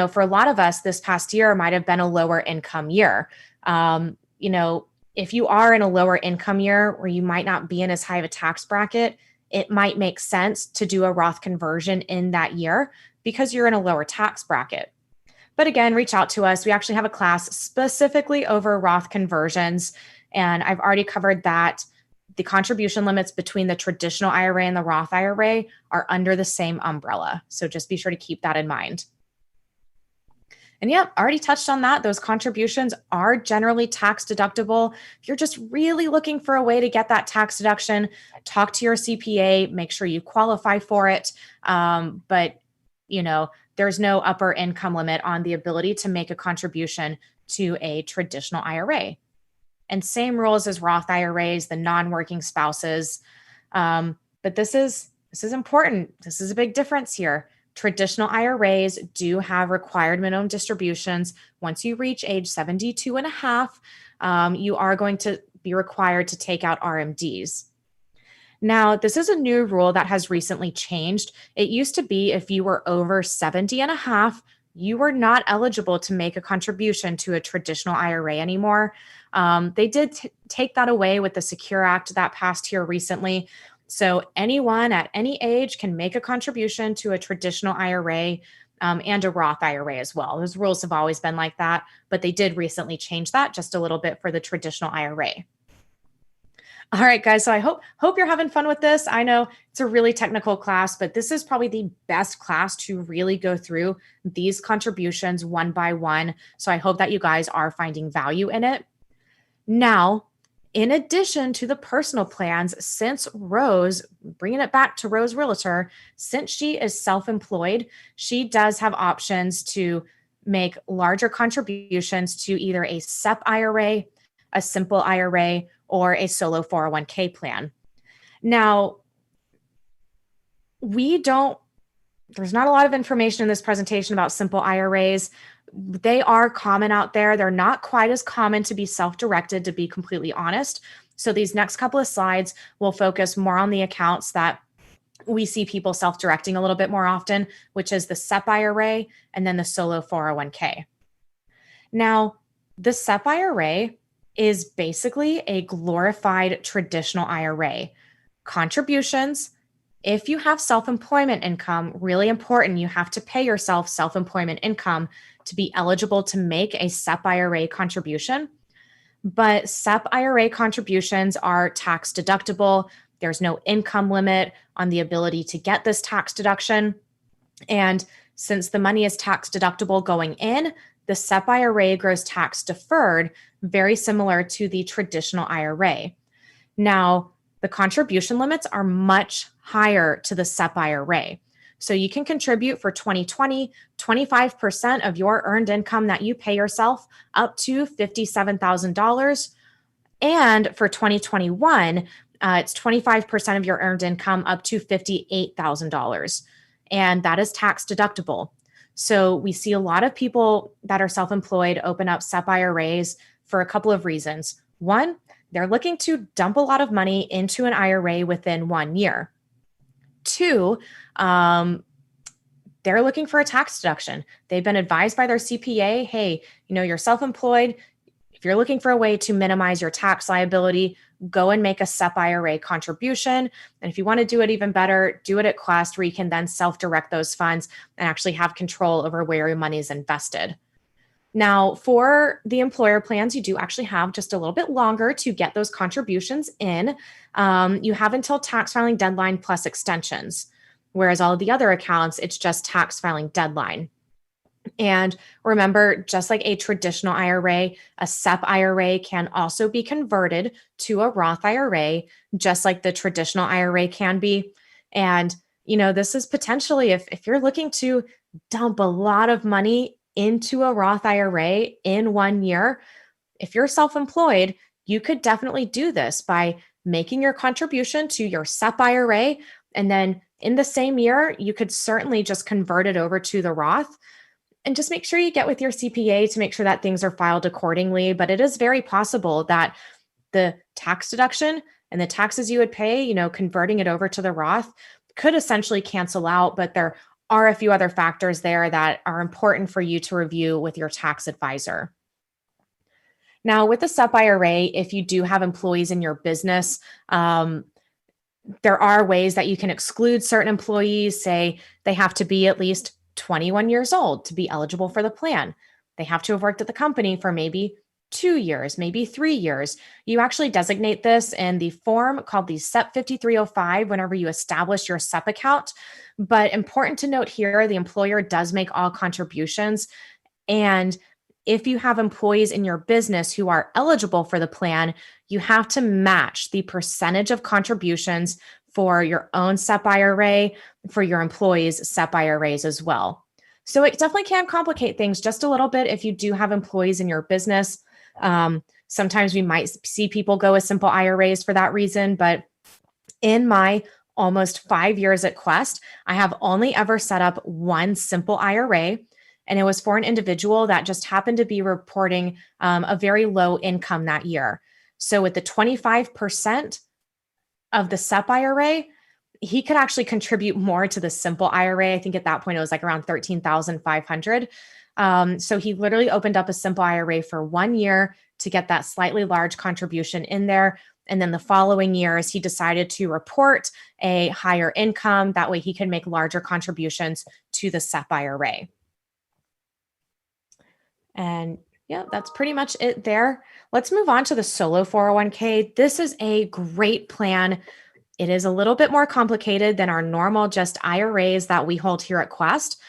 For a lot of us, this past year might have been a lower income year. If you are in a lower income year where you might not be in as high of a tax bracket, it might make sense to do a Roth conversion in that year because you're in a lower tax bracket. But again, reach out to us. We actually have a class specifically over Roth conversions, and I've already covered that. The contribution limits between the traditional IRA and the Roth IRA are under the same umbrella. So just be sure to keep that in mind. And yeah, already touched on that. Those contributions are generally tax deductible. If you're just really looking for a way to get that tax deduction, talk to your CPA, make sure you qualify for it. But there's no upper income limit on the ability to make a contribution to a traditional IRA. And same rules as Roth IRAs, the non-working spouses. But this is important. This is a big difference here. Traditional IRAs do have required minimum distributions. Once you reach age 72 and a half, you are going to be required to take out RMDs. Now, this is a new rule that has recently changed. It used to be if you were over 70 and a half, you were not eligible to make a contribution to a traditional IRA anymore. They did take that away with the Secure Act that passed here recently. So anyone at any age can make a contribution to a traditional IRA and a Roth IRA as well. Those rules have always been like that, but they did recently change that just a little bit for the traditional IRA. All right, guys. So I hope you're having fun with this. I know it's a really technical class, but this is probably the best class to really go through these contributions one by one. So I hope that you guys are finding value in it. Now, in addition to the personal plans, since Rose, bringing it back to Rose Realtor, since she is self-employed, she does have options to make larger contributions to either a SEP IRA, a simple IRA, or a solo 401k plan. Now, there's not a lot of information in this presentation about simple IRAs. They are common out there. They're not quite as common to be self-directed, to be completely honest. So these next couple of slides will focus more on the accounts that we see people self-directing a little bit more often, which is the SEP IRA and then the solo 401k. Now, the SEP IRA is basically a glorified traditional IRA. Contributions, if you have self-employment income, really important, you have to pay yourself self-employment income to be eligible to make a SEP IRA contribution. But SEP IRA contributions are tax deductible. There's no income limit on the ability to get this tax deduction. And since the money is tax deductible going in, the SEP IRA grows tax deferred, very similar to the traditional IRA. Now, the contribution limits are much higher to the SEP IRA. So you can contribute for 2020, 25% of your earned income that you pay yourself up to $57,000. And for 2021, it's 25% of your earned income up to $58,000. And that is tax deductible. So we see a lot of people that are self-employed open up SEP IRAs for a couple of reasons. One, they're looking to dump a lot of money into an IRA within 1 year. Two, they're looking for a tax deduction. They've been advised by their CPA, hey, you're self-employed. If you're looking for a way to minimize your tax liability, go and make a SEP IRA contribution. And if you want to do it even better, do it at Quest, where you can then self-direct those funds and actually have control over where your money is invested. Now, for the employer plans, you do actually have just a little bit longer to get those contributions in. You have until tax filing deadline plus extensions, whereas all of the other accounts, it's just tax filing deadline. And remember, just like a traditional IRA, a SEP IRA can also be converted to a Roth IRA, just like the traditional IRA can be. And, this is potentially, if you're looking to dump a lot of money into a Roth IRA in 1 year, if you're self-employed, you could definitely do this by making your contribution to your SEP IRA. And then in the same year, you could certainly just convert it over to the Roth. And just make sure you get with your CPA to make sure that things are filed accordingly. But it is very possible that the tax deduction and the taxes you would pay, converting it over to the Roth could essentially cancel out. But there are a few other factors there that are important for you to review with your tax advisor. Now, with the SEP IRA, if you do have employees in your business, there are ways that you can exclude certain employees. Say they have to be at least 21 years old to be eligible for the plan. They have to have worked at the company for maybe 2 years, maybe 3 years. You actually designate this in the form called the SEP 5305 whenever you establish your SEP account. But important to note here, the employer does make all contributions. And if you have employees in your business who are eligible for the plan, you have to match the percentage of contributions for your own SEP IRA, for your employees' SEP IRAs as well. So it definitely can complicate things just a little bit if you do have employees in your business. Sometimes we might see people go with simple IRAs for that reason, but in my almost 5 years at Quest, I have only ever set up one simple IRA, and it was for an individual that just happened to be reporting a very low income that year. So with the 25% of the SEP IRA, he could actually contribute more to the simple IRA. I think at that point it was like around $13,500. So he literally opened up a simple IRA for 1 year to get that slightly large contribution in there. And then the following years, he decided to report a higher income. That way he could make larger contributions to the SEP IRA. And yeah, that's pretty much it there. Let's move on to the solo 401k. This is a great plan. It is a little bit more complicated than our normal just IRAs that we hold here at Quest.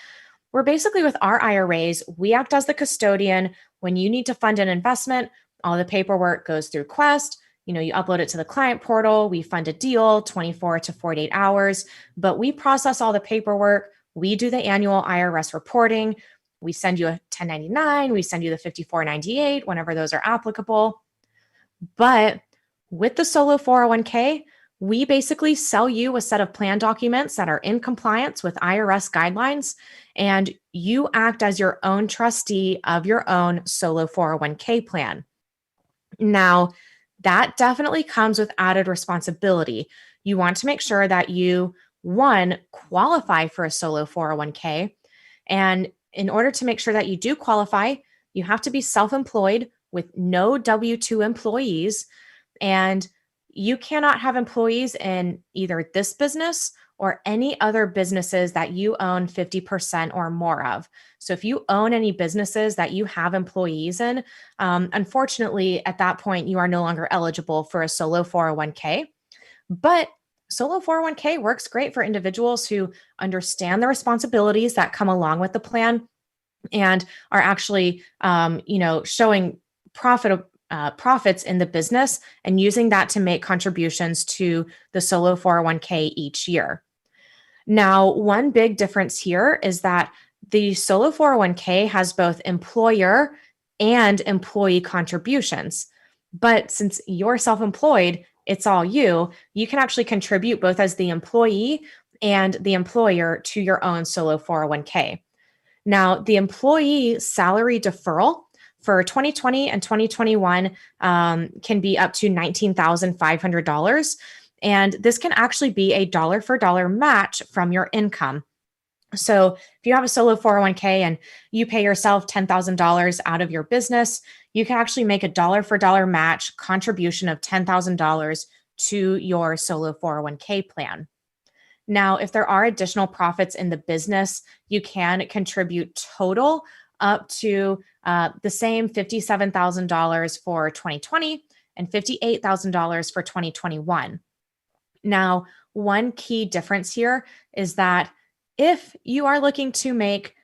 We're basically, with our IRAs, we act as the custodian. When you need to fund an investment, all the paperwork goes through Quest. You upload it to the client portal. We fund a deal 24 to 48 hours, but we process all the paperwork. We do the annual IRS reporting. We send you a 1099, we send you the 5498 whenever those are applicable. But with the solo 401k, we basically sell you a set of plan documents that are in compliance with IRS guidelines, and you act as your own trustee of your own solo 401k plan. Now, that definitely comes with added responsibility. You want to make sure that you, one, qualify for a solo 401k, and in order to make sure that you do qualify, you have to be self-employed with no W-2 employees, and you cannot have employees in either this business or any other businesses that you own 50% or more of. So if you own any businesses that you have employees in, unfortunately, at that point, you are no longer eligible for a solo 401k. But solo 401k works great for individuals who understand the responsibilities that come along with the plan and are actually, showing profits in the business and using that to make contributions to the solo 401k each year. Now, one big difference here is that the solo 401k has both employer and employee contributions. But since you're self-employed, it's all you. You can actually contribute both as the employee and the employer to your own solo 401k. Now, the employee salary deferral for 2020 and 2021 can be up to $19,500. And this can actually be a dollar for dollar match from your income. So if you have a solo 401k and you pay yourself $10,000 out of your business, you can actually make a dollar for dollar match contribution of $10,000 to your solo 401k plan. Now, if there are additional profits in the business, you can contribute total up to the same $57,000 for 2020 and $58,000 for 2021. Now, one key difference here is that if you are looking to make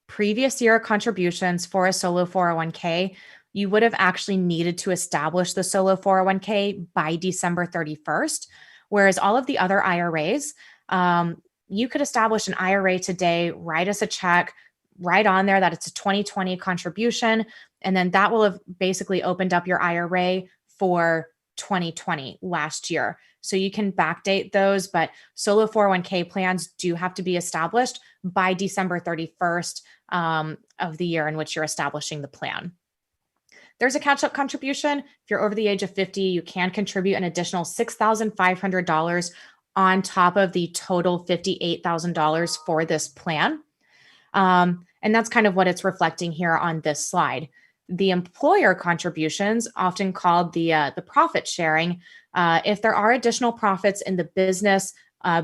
previous year contributions for a solo 401k, you would have actually needed to establish the solo 401k by December 31st, whereas all of the other IRAs, you could establish an IRA today, write us a check, write on there that it's a 2020 contribution, and then that will have basically opened up your IRA for 2020 last year. So you can backdate those, but solo 401k plans do have to be established by December 31st of the year in which you're establishing the plan. There's a catch-up contribution. If you're over the age of 50, you can contribute an additional $6,500 on top of the total $58,000 for this plan. And that's kind of what it's reflecting here on this slide. The employer contributions, often called the profit sharing, if there are additional profits in the business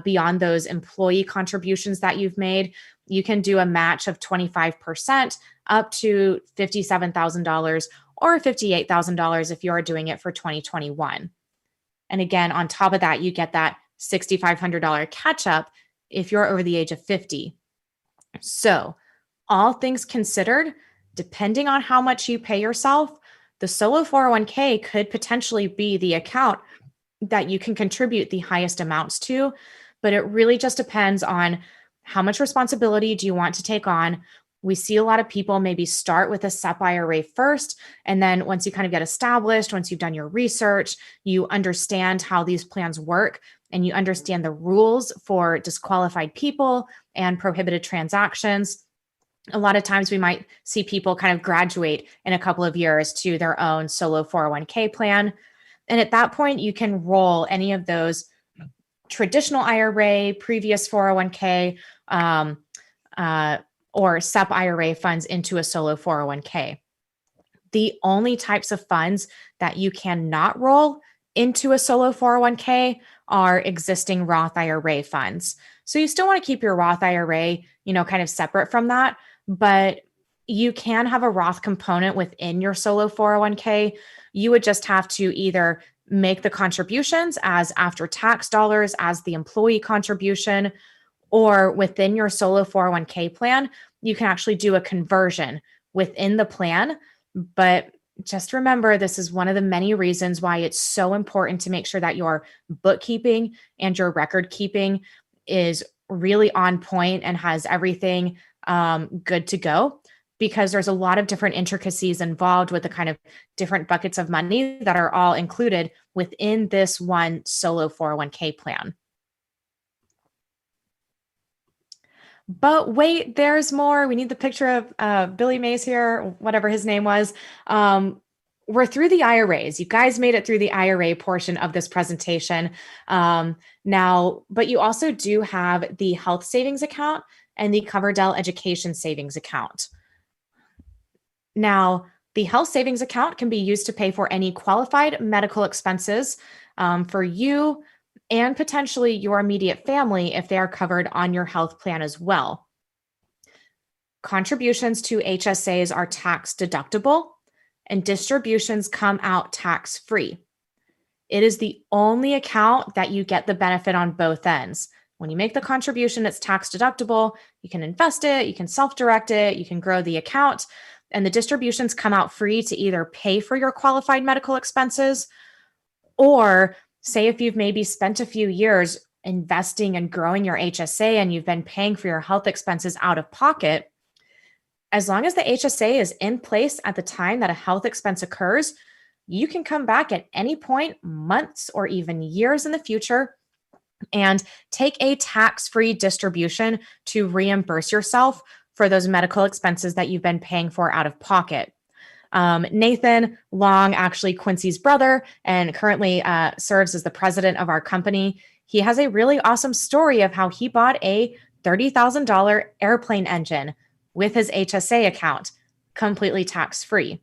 beyond those employee contributions that you've made, you can do a match of 25% up to $57,000 or $58,000 if you're doing it for 2021. And again, on top of that, you get that $6,500 catch up if you're over the age of 50. So, all things considered, depending on how much you pay yourself, the solo 401k could potentially be the account that you can contribute the highest amounts to, but it really just depends on how much responsibility do you want to take on. We see a lot of people maybe start with a SEP IRA first, and then once you kind of get established, once you've done your research, you understand how these plans work, and you understand the rules for disqualified people and prohibited transactions. A lot of times we might see people kind of graduate in a couple of years to their own solo 401k plan. And at that point, you can roll any of those traditional IRA, previous 401k, or SEP IRA funds into a solo 401k. The only types of funds that you cannot roll into a solo 401k are existing Roth IRA funds. So you still want to keep your Roth IRA, kind of separate from that, but you can have a Roth component within your solo 401k. You would just have to either make the contributions as after tax dollars as the employee contribution, or within your solo 401k plan, you can actually do a conversion within the plan. But just remember, this is one of the many reasons why it's so important to make sure that your bookkeeping and your record keeping is really on point and has everything good to go, because there's a lot of different intricacies involved with the kind of different buckets of money that are all included within this one solo 401k plan. But wait, there's more. We need the picture of Billy Mays here, whatever his name was. We're through the IRAs. You guys made it through the IRA portion of this presentation now, but you also do have the health savings account and the Coverdell education savings account. Now, the health savings account can be used to pay for any qualified medical expenses for you and potentially your immediate family if they are covered on your health plan as well. Contributions to HSAs are tax deductible, and distributions come out tax-free. It is the only account that you get the benefit on both ends. When you make the contribution, it's tax deductible. You can invest it, you can self-direct it, you can grow the account, and the distributions come out free to either pay for your qualified medical expenses, or say if you've maybe spent a few years investing and growing your HSA and you've been paying for your health expenses out of pocket, as long as the HSA is in place at the time that a health expense occurs, you can come back at any point, months or even years in the future, and take a tax-free distribution to reimburse yourself for those medical expenses that you've been paying for out of pocket. Nathan Long, actually Quincy's brother, and currently serves as the president of our company. He has a really awesome story of how he bought a $30,000 airplane engine with his HSA account, completely tax-free.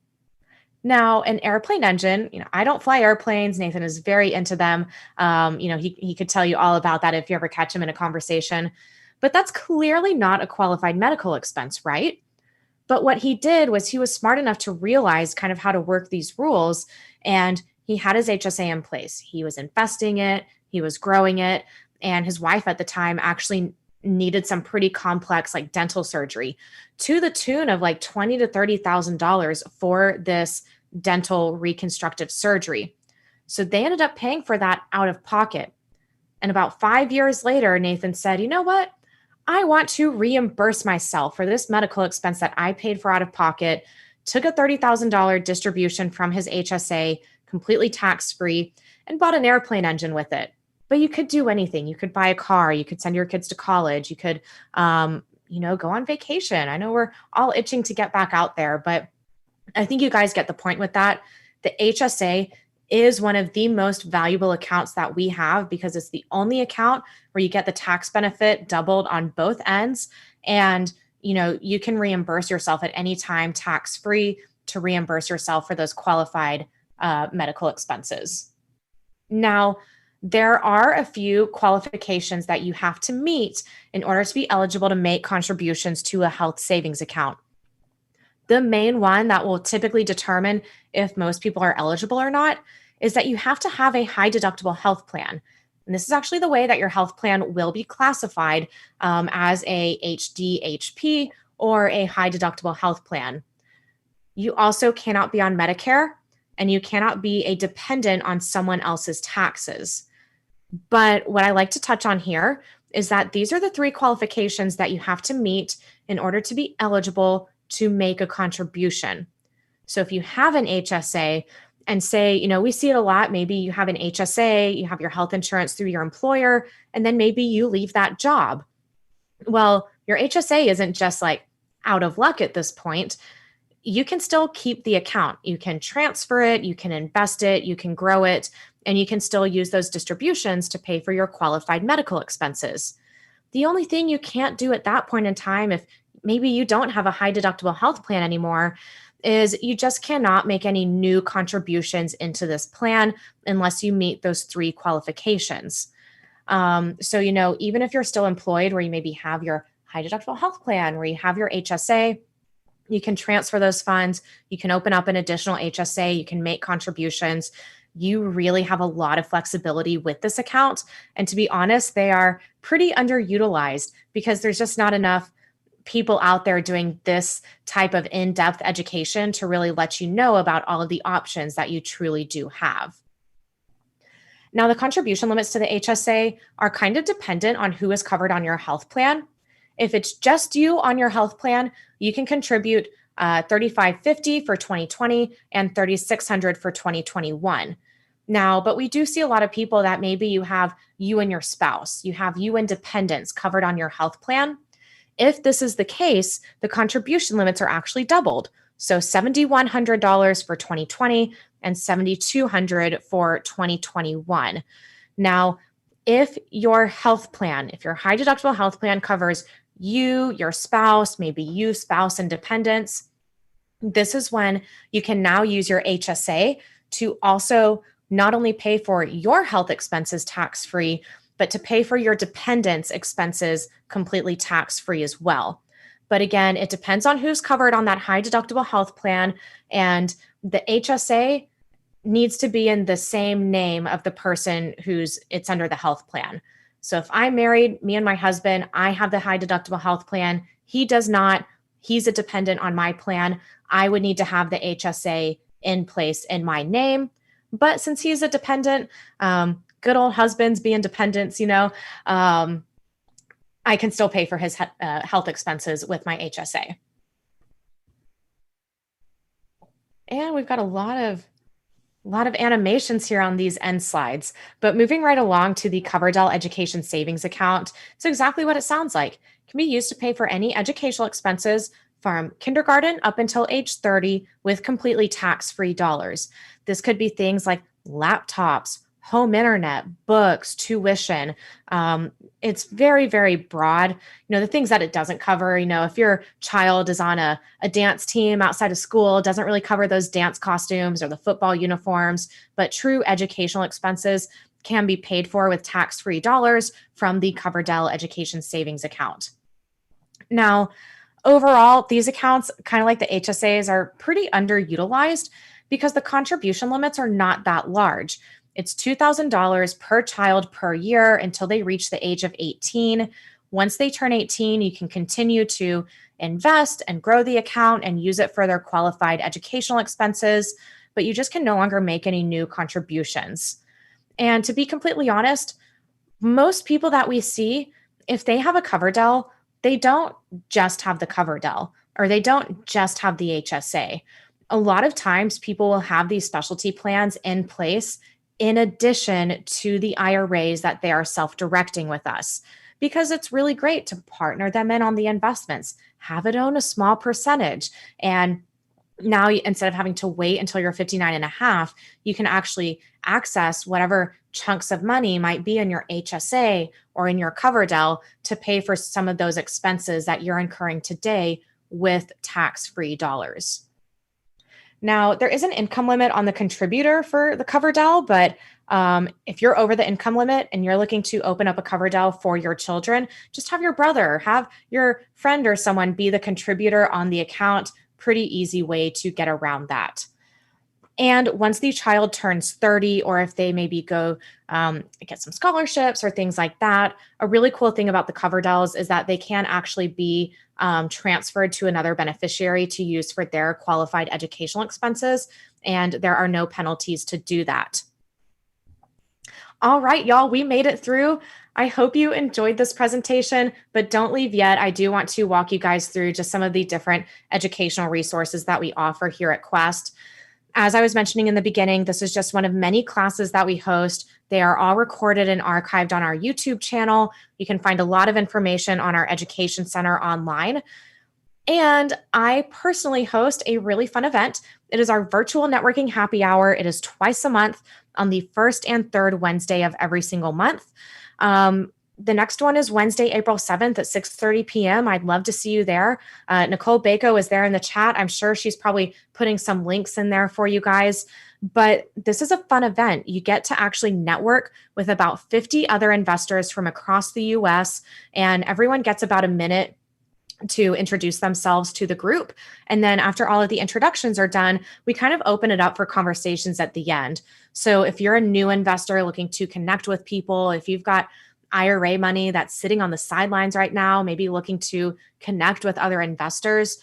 Now, an airplane engine, I don't fly airplanes. Nathan is very into them. He could tell you all about that if you ever catch him in a conversation. But that's clearly not a qualified medical expense, right? But what he did was he was smart enough to realize kind of how to work these rules, and he had his HSA in place. He was investing it, he was growing it, and his wife at the time actually needed some pretty complex like dental surgery to the tune of like $20,000 to $30,000 for this dental reconstructive surgery. So they ended up paying for that out of pocket. And about 5 years later, Nathan said, you know what? I want to reimburse myself for this medical expense that I paid for out of pocket, took a $30,000 distribution from his HSA, completely tax-free, and bought an airplane engine with it. But you could do anything. You could buy a car. You could send your kids to college. You could, go on vacation. I know we're all itching to get back out there, but I think you guys get the point with that. The HSA is one of the most valuable accounts that we have because it's the only account where you get the tax benefit doubled on both ends. And, you can reimburse yourself at any time tax-free to reimburse yourself for those qualified medical expenses. Now, there are a few qualifications that you have to meet in order to be eligible to make contributions to a health savings account. The main one that will typically determine if most people are eligible or not is that you have to have a high deductible health plan. And this is actually the way that your health plan will be classified as a HDHP or a high deductible health plan. You also cannot be on Medicare and you cannot be a dependent on someone else's taxes. But what I like to touch on here is that these are the three qualifications that you have to meet in order to be eligible to make a contribution. So if you have an HSA and say, we see it a lot, maybe you have an HSA, you have your health insurance through your employer, and then maybe you leave that job. Well, your HSA isn't just like out of luck at this point. You can still keep the account. You can transfer it, you can invest it, you can grow it, and you can still use those distributions to pay for your qualified medical expenses. The only thing you can't do at that point in time, if maybe you don't have a high deductible health plan anymore, is you just cannot make any new contributions into this plan unless you meet those three qualifications. So, even if you're still employed where you maybe have your high deductible health plan, where you have your HSA, you can transfer those funds, you can open up an additional HSA, you can make contributions. You really have a lot of flexibility with this account. And to be honest, they are pretty underutilized because there's just not enough people out there doing this type of in-depth education to really let you know about all of the options that you truly do have. Now, the contribution limits to the HSA are kind of dependent on who is covered on your health plan. If it's just you on your health plan, you can contribute $3,550 for 2020 and $3,600 for 2021. Now, but we do see a lot of people that maybe you have you and your spouse, you have you and dependents covered on your health plan. If this is the case, the contribution limits are actually doubled. So $7,100 for 2020 and $7,200 for 2021. Now, if your health plan, if your high deductible health plan covers you, your spouse, maybe you, spouse, and dependents, this is when you can now use your HSA to also not only pay for your health expenses tax-free, but to pay for your dependents' expenses completely tax-free as well. But again, it depends on who's covered on that high deductible health plan, and the HSA needs to be in the same name of the person it's under the health plan. So if I'm married, me and my husband, I have the high deductible health plan. He does not. He's a dependent on my plan. I would need to have the HSA in place in my name. But since he's a dependent, good old husbands be independents, I can still pay for his health expenses with my HSA. And we've got a lot of animations here on these end slides, but moving right along to the Coverdell Education Savings Account, it's exactly what it sounds like. It can be used to pay for any educational expenses from kindergarten up until age 30 with completely tax-free dollars. This could be things like laptops, home internet, books, tuition. It's very, very broad. The things that it doesn't cover, if your child is on a dance team outside of school, it doesn't really cover those dance costumes or the football uniforms, but true educational expenses can be paid for with tax-free dollars from the Coverdell Education Savings Account. Now, overall, these accounts, kind of like the HSAs, are pretty underutilized because the contribution limits are not that large. It's $2,000 per child per year until they reach the age of 18. Once they turn 18, you can continue to invest and grow the account and use it for their qualified educational expenses, but you just can no longer make any new contributions. And to be completely honest, most people that we see, if they have a Coverdell, they don't just have the Coverdell, or they don't just have the HSA. A lot of times people will have these specialty plans in place in addition to the IRAs that they are self-directing with us, because it's really great to partner them in on the investments, have it own a small percentage. And now, instead of having to wait until you're 59 and a half, you can actually access whatever chunks of money might be in your HSA or in your Coverdell to pay for some of those expenses that you're incurring today with tax-free dollars. Now, there is an income limit on the contributor for the Coverdell, but if you're over the income limit and you're looking to open up a Coverdell for your children, just have your brother, have your friend or someone be the contributor on the account. Pretty easy way to get around that. And once the child turns 30, or if they maybe go get some scholarships or things like that, a really cool thing about the Coverdells is that they can actually be transferred to another beneficiary to use for their qualified educational expenses, and there are no penalties to do that. All right, y'all, we made it through. I hope you enjoyed this presentation, but don't leave yet. I do want to walk you guys through just some of the different educational resources that we offer here at Quest. As I was mentioning in the beginning, this is just one of many classes that we host. They are all recorded and archived on our YouTube channel. You can find a lot of information on our Education Center online. And I personally host a really fun event. It is our virtual networking happy hour. It is twice a month on the first and third Wednesday of every single month. The next one is Wednesday, April 7th at 6:30 p.m. I'd love to see you there. Nicole Bako is there in the chat. I'm sure she's probably putting some links in there for you guys. But this is a fun event. You get to actually network with about 50 other investors from across the US, and everyone gets about a minute to introduce themselves to the group. And then after all of the introductions are done, we kind of open it up for conversations at the end. So if you're a new investor looking to connect with people, if you've got IRA money that's sitting on the sidelines right now, maybe looking to connect with other investors,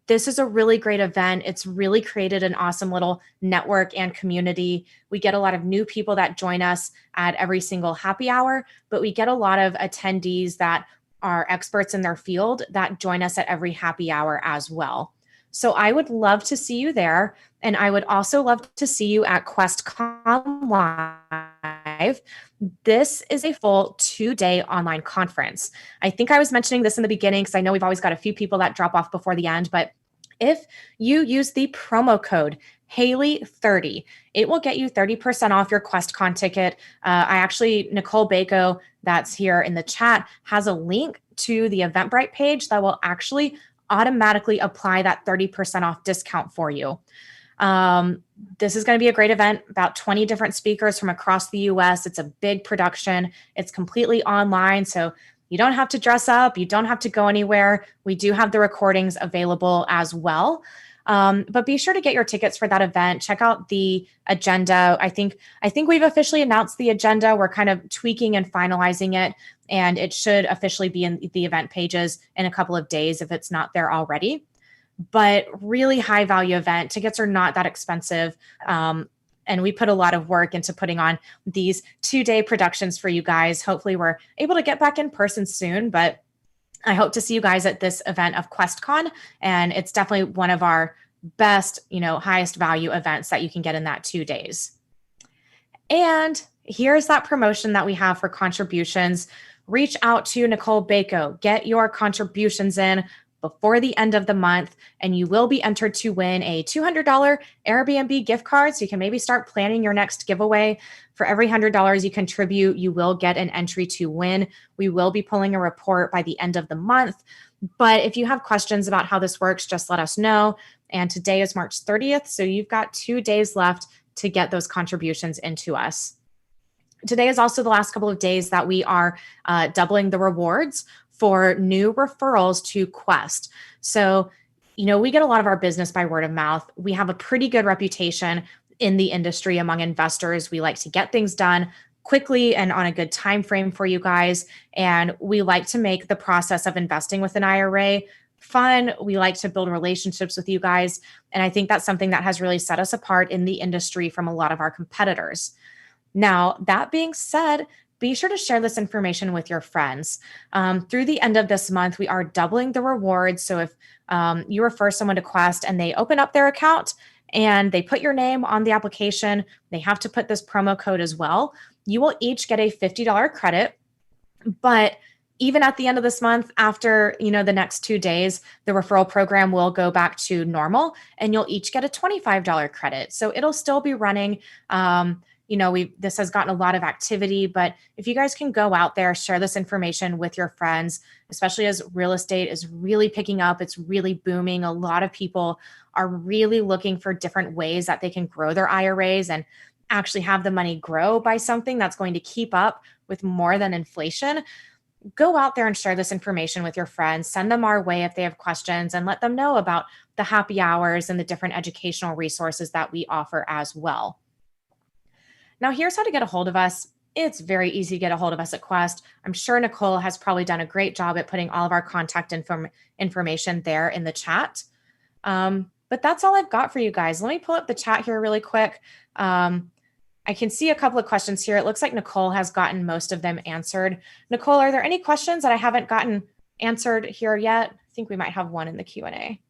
this is a really great event. It's really created an awesome little network and community. We get a lot of new people that join us at every single happy hour, but we get a lot of attendees that are experts in their field that join us at every happy hour as well. So I would love to see you there. And I would also love to see you at QuestCon Live. This is a full 2-day online conference. I think I was mentioning this in the beginning because I know we've always got a few people that drop off before the end, but if you use the promo code Haley30, it will get you 30% off your QuestCon ticket. Nicole Bako, that's here in the chat, has a link to the Eventbrite page that will actually automatically apply that 30% off discount for you. This is going to be a great event, about 20 different speakers from across the US. It's a big production. It's completely online, so you don't have to dress up. You don't have to go anywhere. We do have the recordings available as well. But be sure to get your tickets for that event. Check out the agenda. I think we've officially announced the agenda. We're kind of tweaking and finalizing it, and it should officially be in the event pages in a couple of days if it's not there already. But really high value event. Tickets are not that expensive. And And we put a lot of work into putting on these 2-day productions for you guys. Hopefully we're able to get back in person soon, but I hope to see you guys at this event of QuestCon. And it's definitely one of our best, highest value events that you can get in that 2 days. And here's that promotion that we have for contributions. Reach out to Nicole Bako. Get your contributions in before the end of the month, and you will be entered to win a $200 Airbnb gift card. So you can maybe start planning your next giveaway. For every $100 you contribute, you will get an entry to win. We will be pulling a report by the end of the month. But if you have questions about how this works, just let us know. And today is March 30th, so you've got 2 days left to get those contributions into us. Today is also the last couple of days that we are doubling the rewards for new referrals to Quest. So, we get a lot of our business by word of mouth. We have a pretty good reputation in the industry among investors. We like to get things done quickly and on a good time frame for you guys. And we like to make the process of investing with an IRA fun. We like to build relationships with you guys. And I think that's something that has really set us apart in the industry from a lot of our competitors. Now, that being said, be sure to share this information with your friends. Through the end of this month, we are doubling the rewards. So if you refer someone to Quest and they open up their account and they put your name on the application, they have to put this promo code as well. You will each get a $50 credit. But even at the end of this month, after the next 2 days, the referral program will go back to normal and you'll each get a $25 credit. So it'll still be running. This has gotten a lot of activity, but if you guys can go out there, share this information with your friends, especially as real estate is really picking up, it's really booming. A lot of people are really looking for different ways that they can grow their IRAs and actually have the money grow by something that's going to keep up with more than inflation. Go out there and share this information with your friends, send them our way if they have questions, and let them know about the happy hours and the different educational resources that we offer as well. Now, here's how to get a hold of us. It's very easy to get a hold of us at Quest. I'm sure Nicole has probably done a great job at putting all of our contact information there in the chat. But that's all I've got for you guys. Let me pull up the chat here really quick. I can see a couple of questions here. It looks like Nicole has gotten most of them answered. Nicole, are there any questions that I haven't gotten answered here yet? I think we might have one in the Q&A.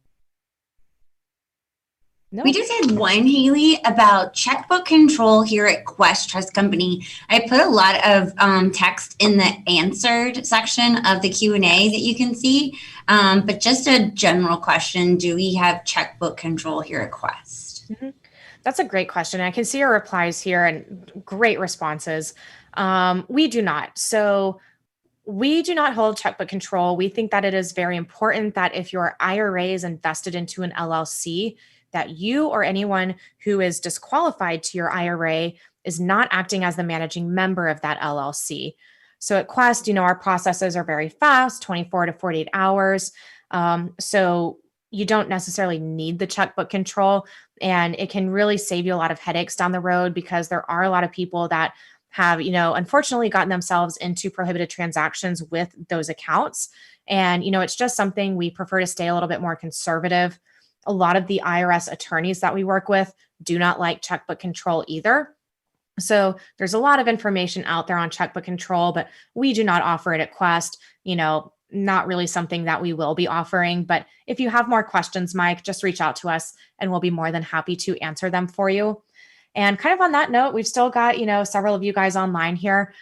No. We just had one, Haley, about checkbook control here at Quest Trust Company. I put a lot of text in the answered section of the Q&A that you can see, but just a general question, do we have checkbook control here at Quest? Mm-hmm. That's a great question. I can see your replies here and great responses. We do not. So we do not hold checkbook control. We think that it is very important that if your IRA is invested into an LLC, that you or anyone who is disqualified to your IRA is not acting as the managing member of that LLC. So at Quest, our processes are very fast, 24 to 48 hours. So you don't necessarily need the checkbook control, and it can really save you a lot of headaches down the road because there are a lot of people that have, unfortunately gotten themselves into prohibited transactions with those accounts. And, it's just something we prefer to stay a little bit more conservative. A lot of the IRS attorneys that we work with do not like checkbook control either. So there's a lot of information out there on checkbook control, but we do not offer it at Quest, not really something that we will be offering. But if you have more questions, Mike, just reach out to us and we'll be more than happy to answer them for you. And kind of on that note, we've still got, several of you guys online here,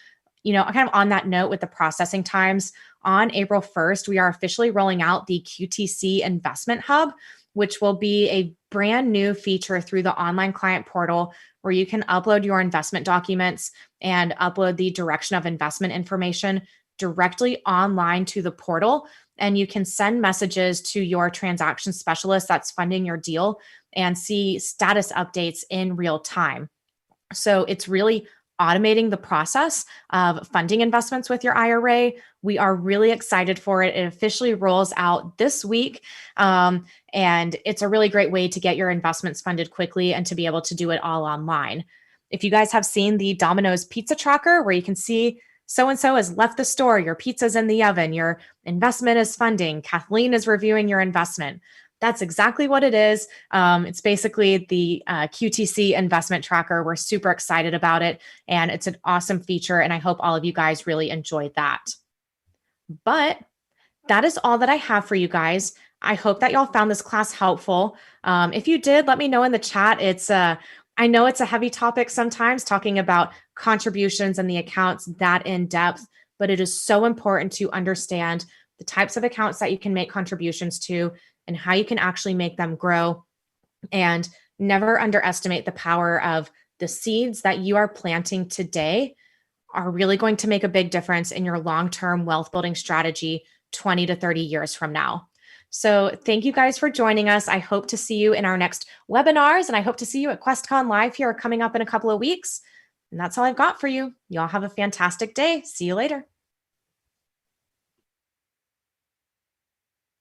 kind of on that note with the processing times. On April 1st, we are officially rolling out the QTC Investment Hub, which will be a brand new feature through the online client portal where you can upload your investment documents and upload the direction of investment information directly online to the portal. And you can send messages to your transaction specialist that's funding your deal and see status updates in real time. So it's really automating the process of funding investments with your IRA. We are really excited for it. It officially rolls out this week. And it's a really great way to get your investments funded quickly and to be able to do it all online. If you guys have seen the Domino's pizza tracker where you can see so-and-so has left the store, your pizza's in the oven, your investment is funding, Kathleen is reviewing your investment. That's exactly what it is. It's basically the QTC investment tracker. We're super excited about it, and it's an awesome feature, and I hope all of you guys really enjoyed that. But that is all that I have for you guys. I hope that y'all found this class helpful. If you did, let me know in the chat. I know it's a heavy topic sometimes, talking about contributions and the accounts that in depth, but it is so important to understand the types of accounts that you can make contributions to and how you can actually make them grow. And never underestimate the power of the seeds that you are planting today are really going to make a big difference in your long-term wealth building strategy 20 to 30 years from now. So thank you guys for joining us. I hope to see you in our next webinars, and I hope to see you at QuestCon Live here coming up in a couple of weeks. And that's all I've got for you. Y'all have a fantastic day. See you later.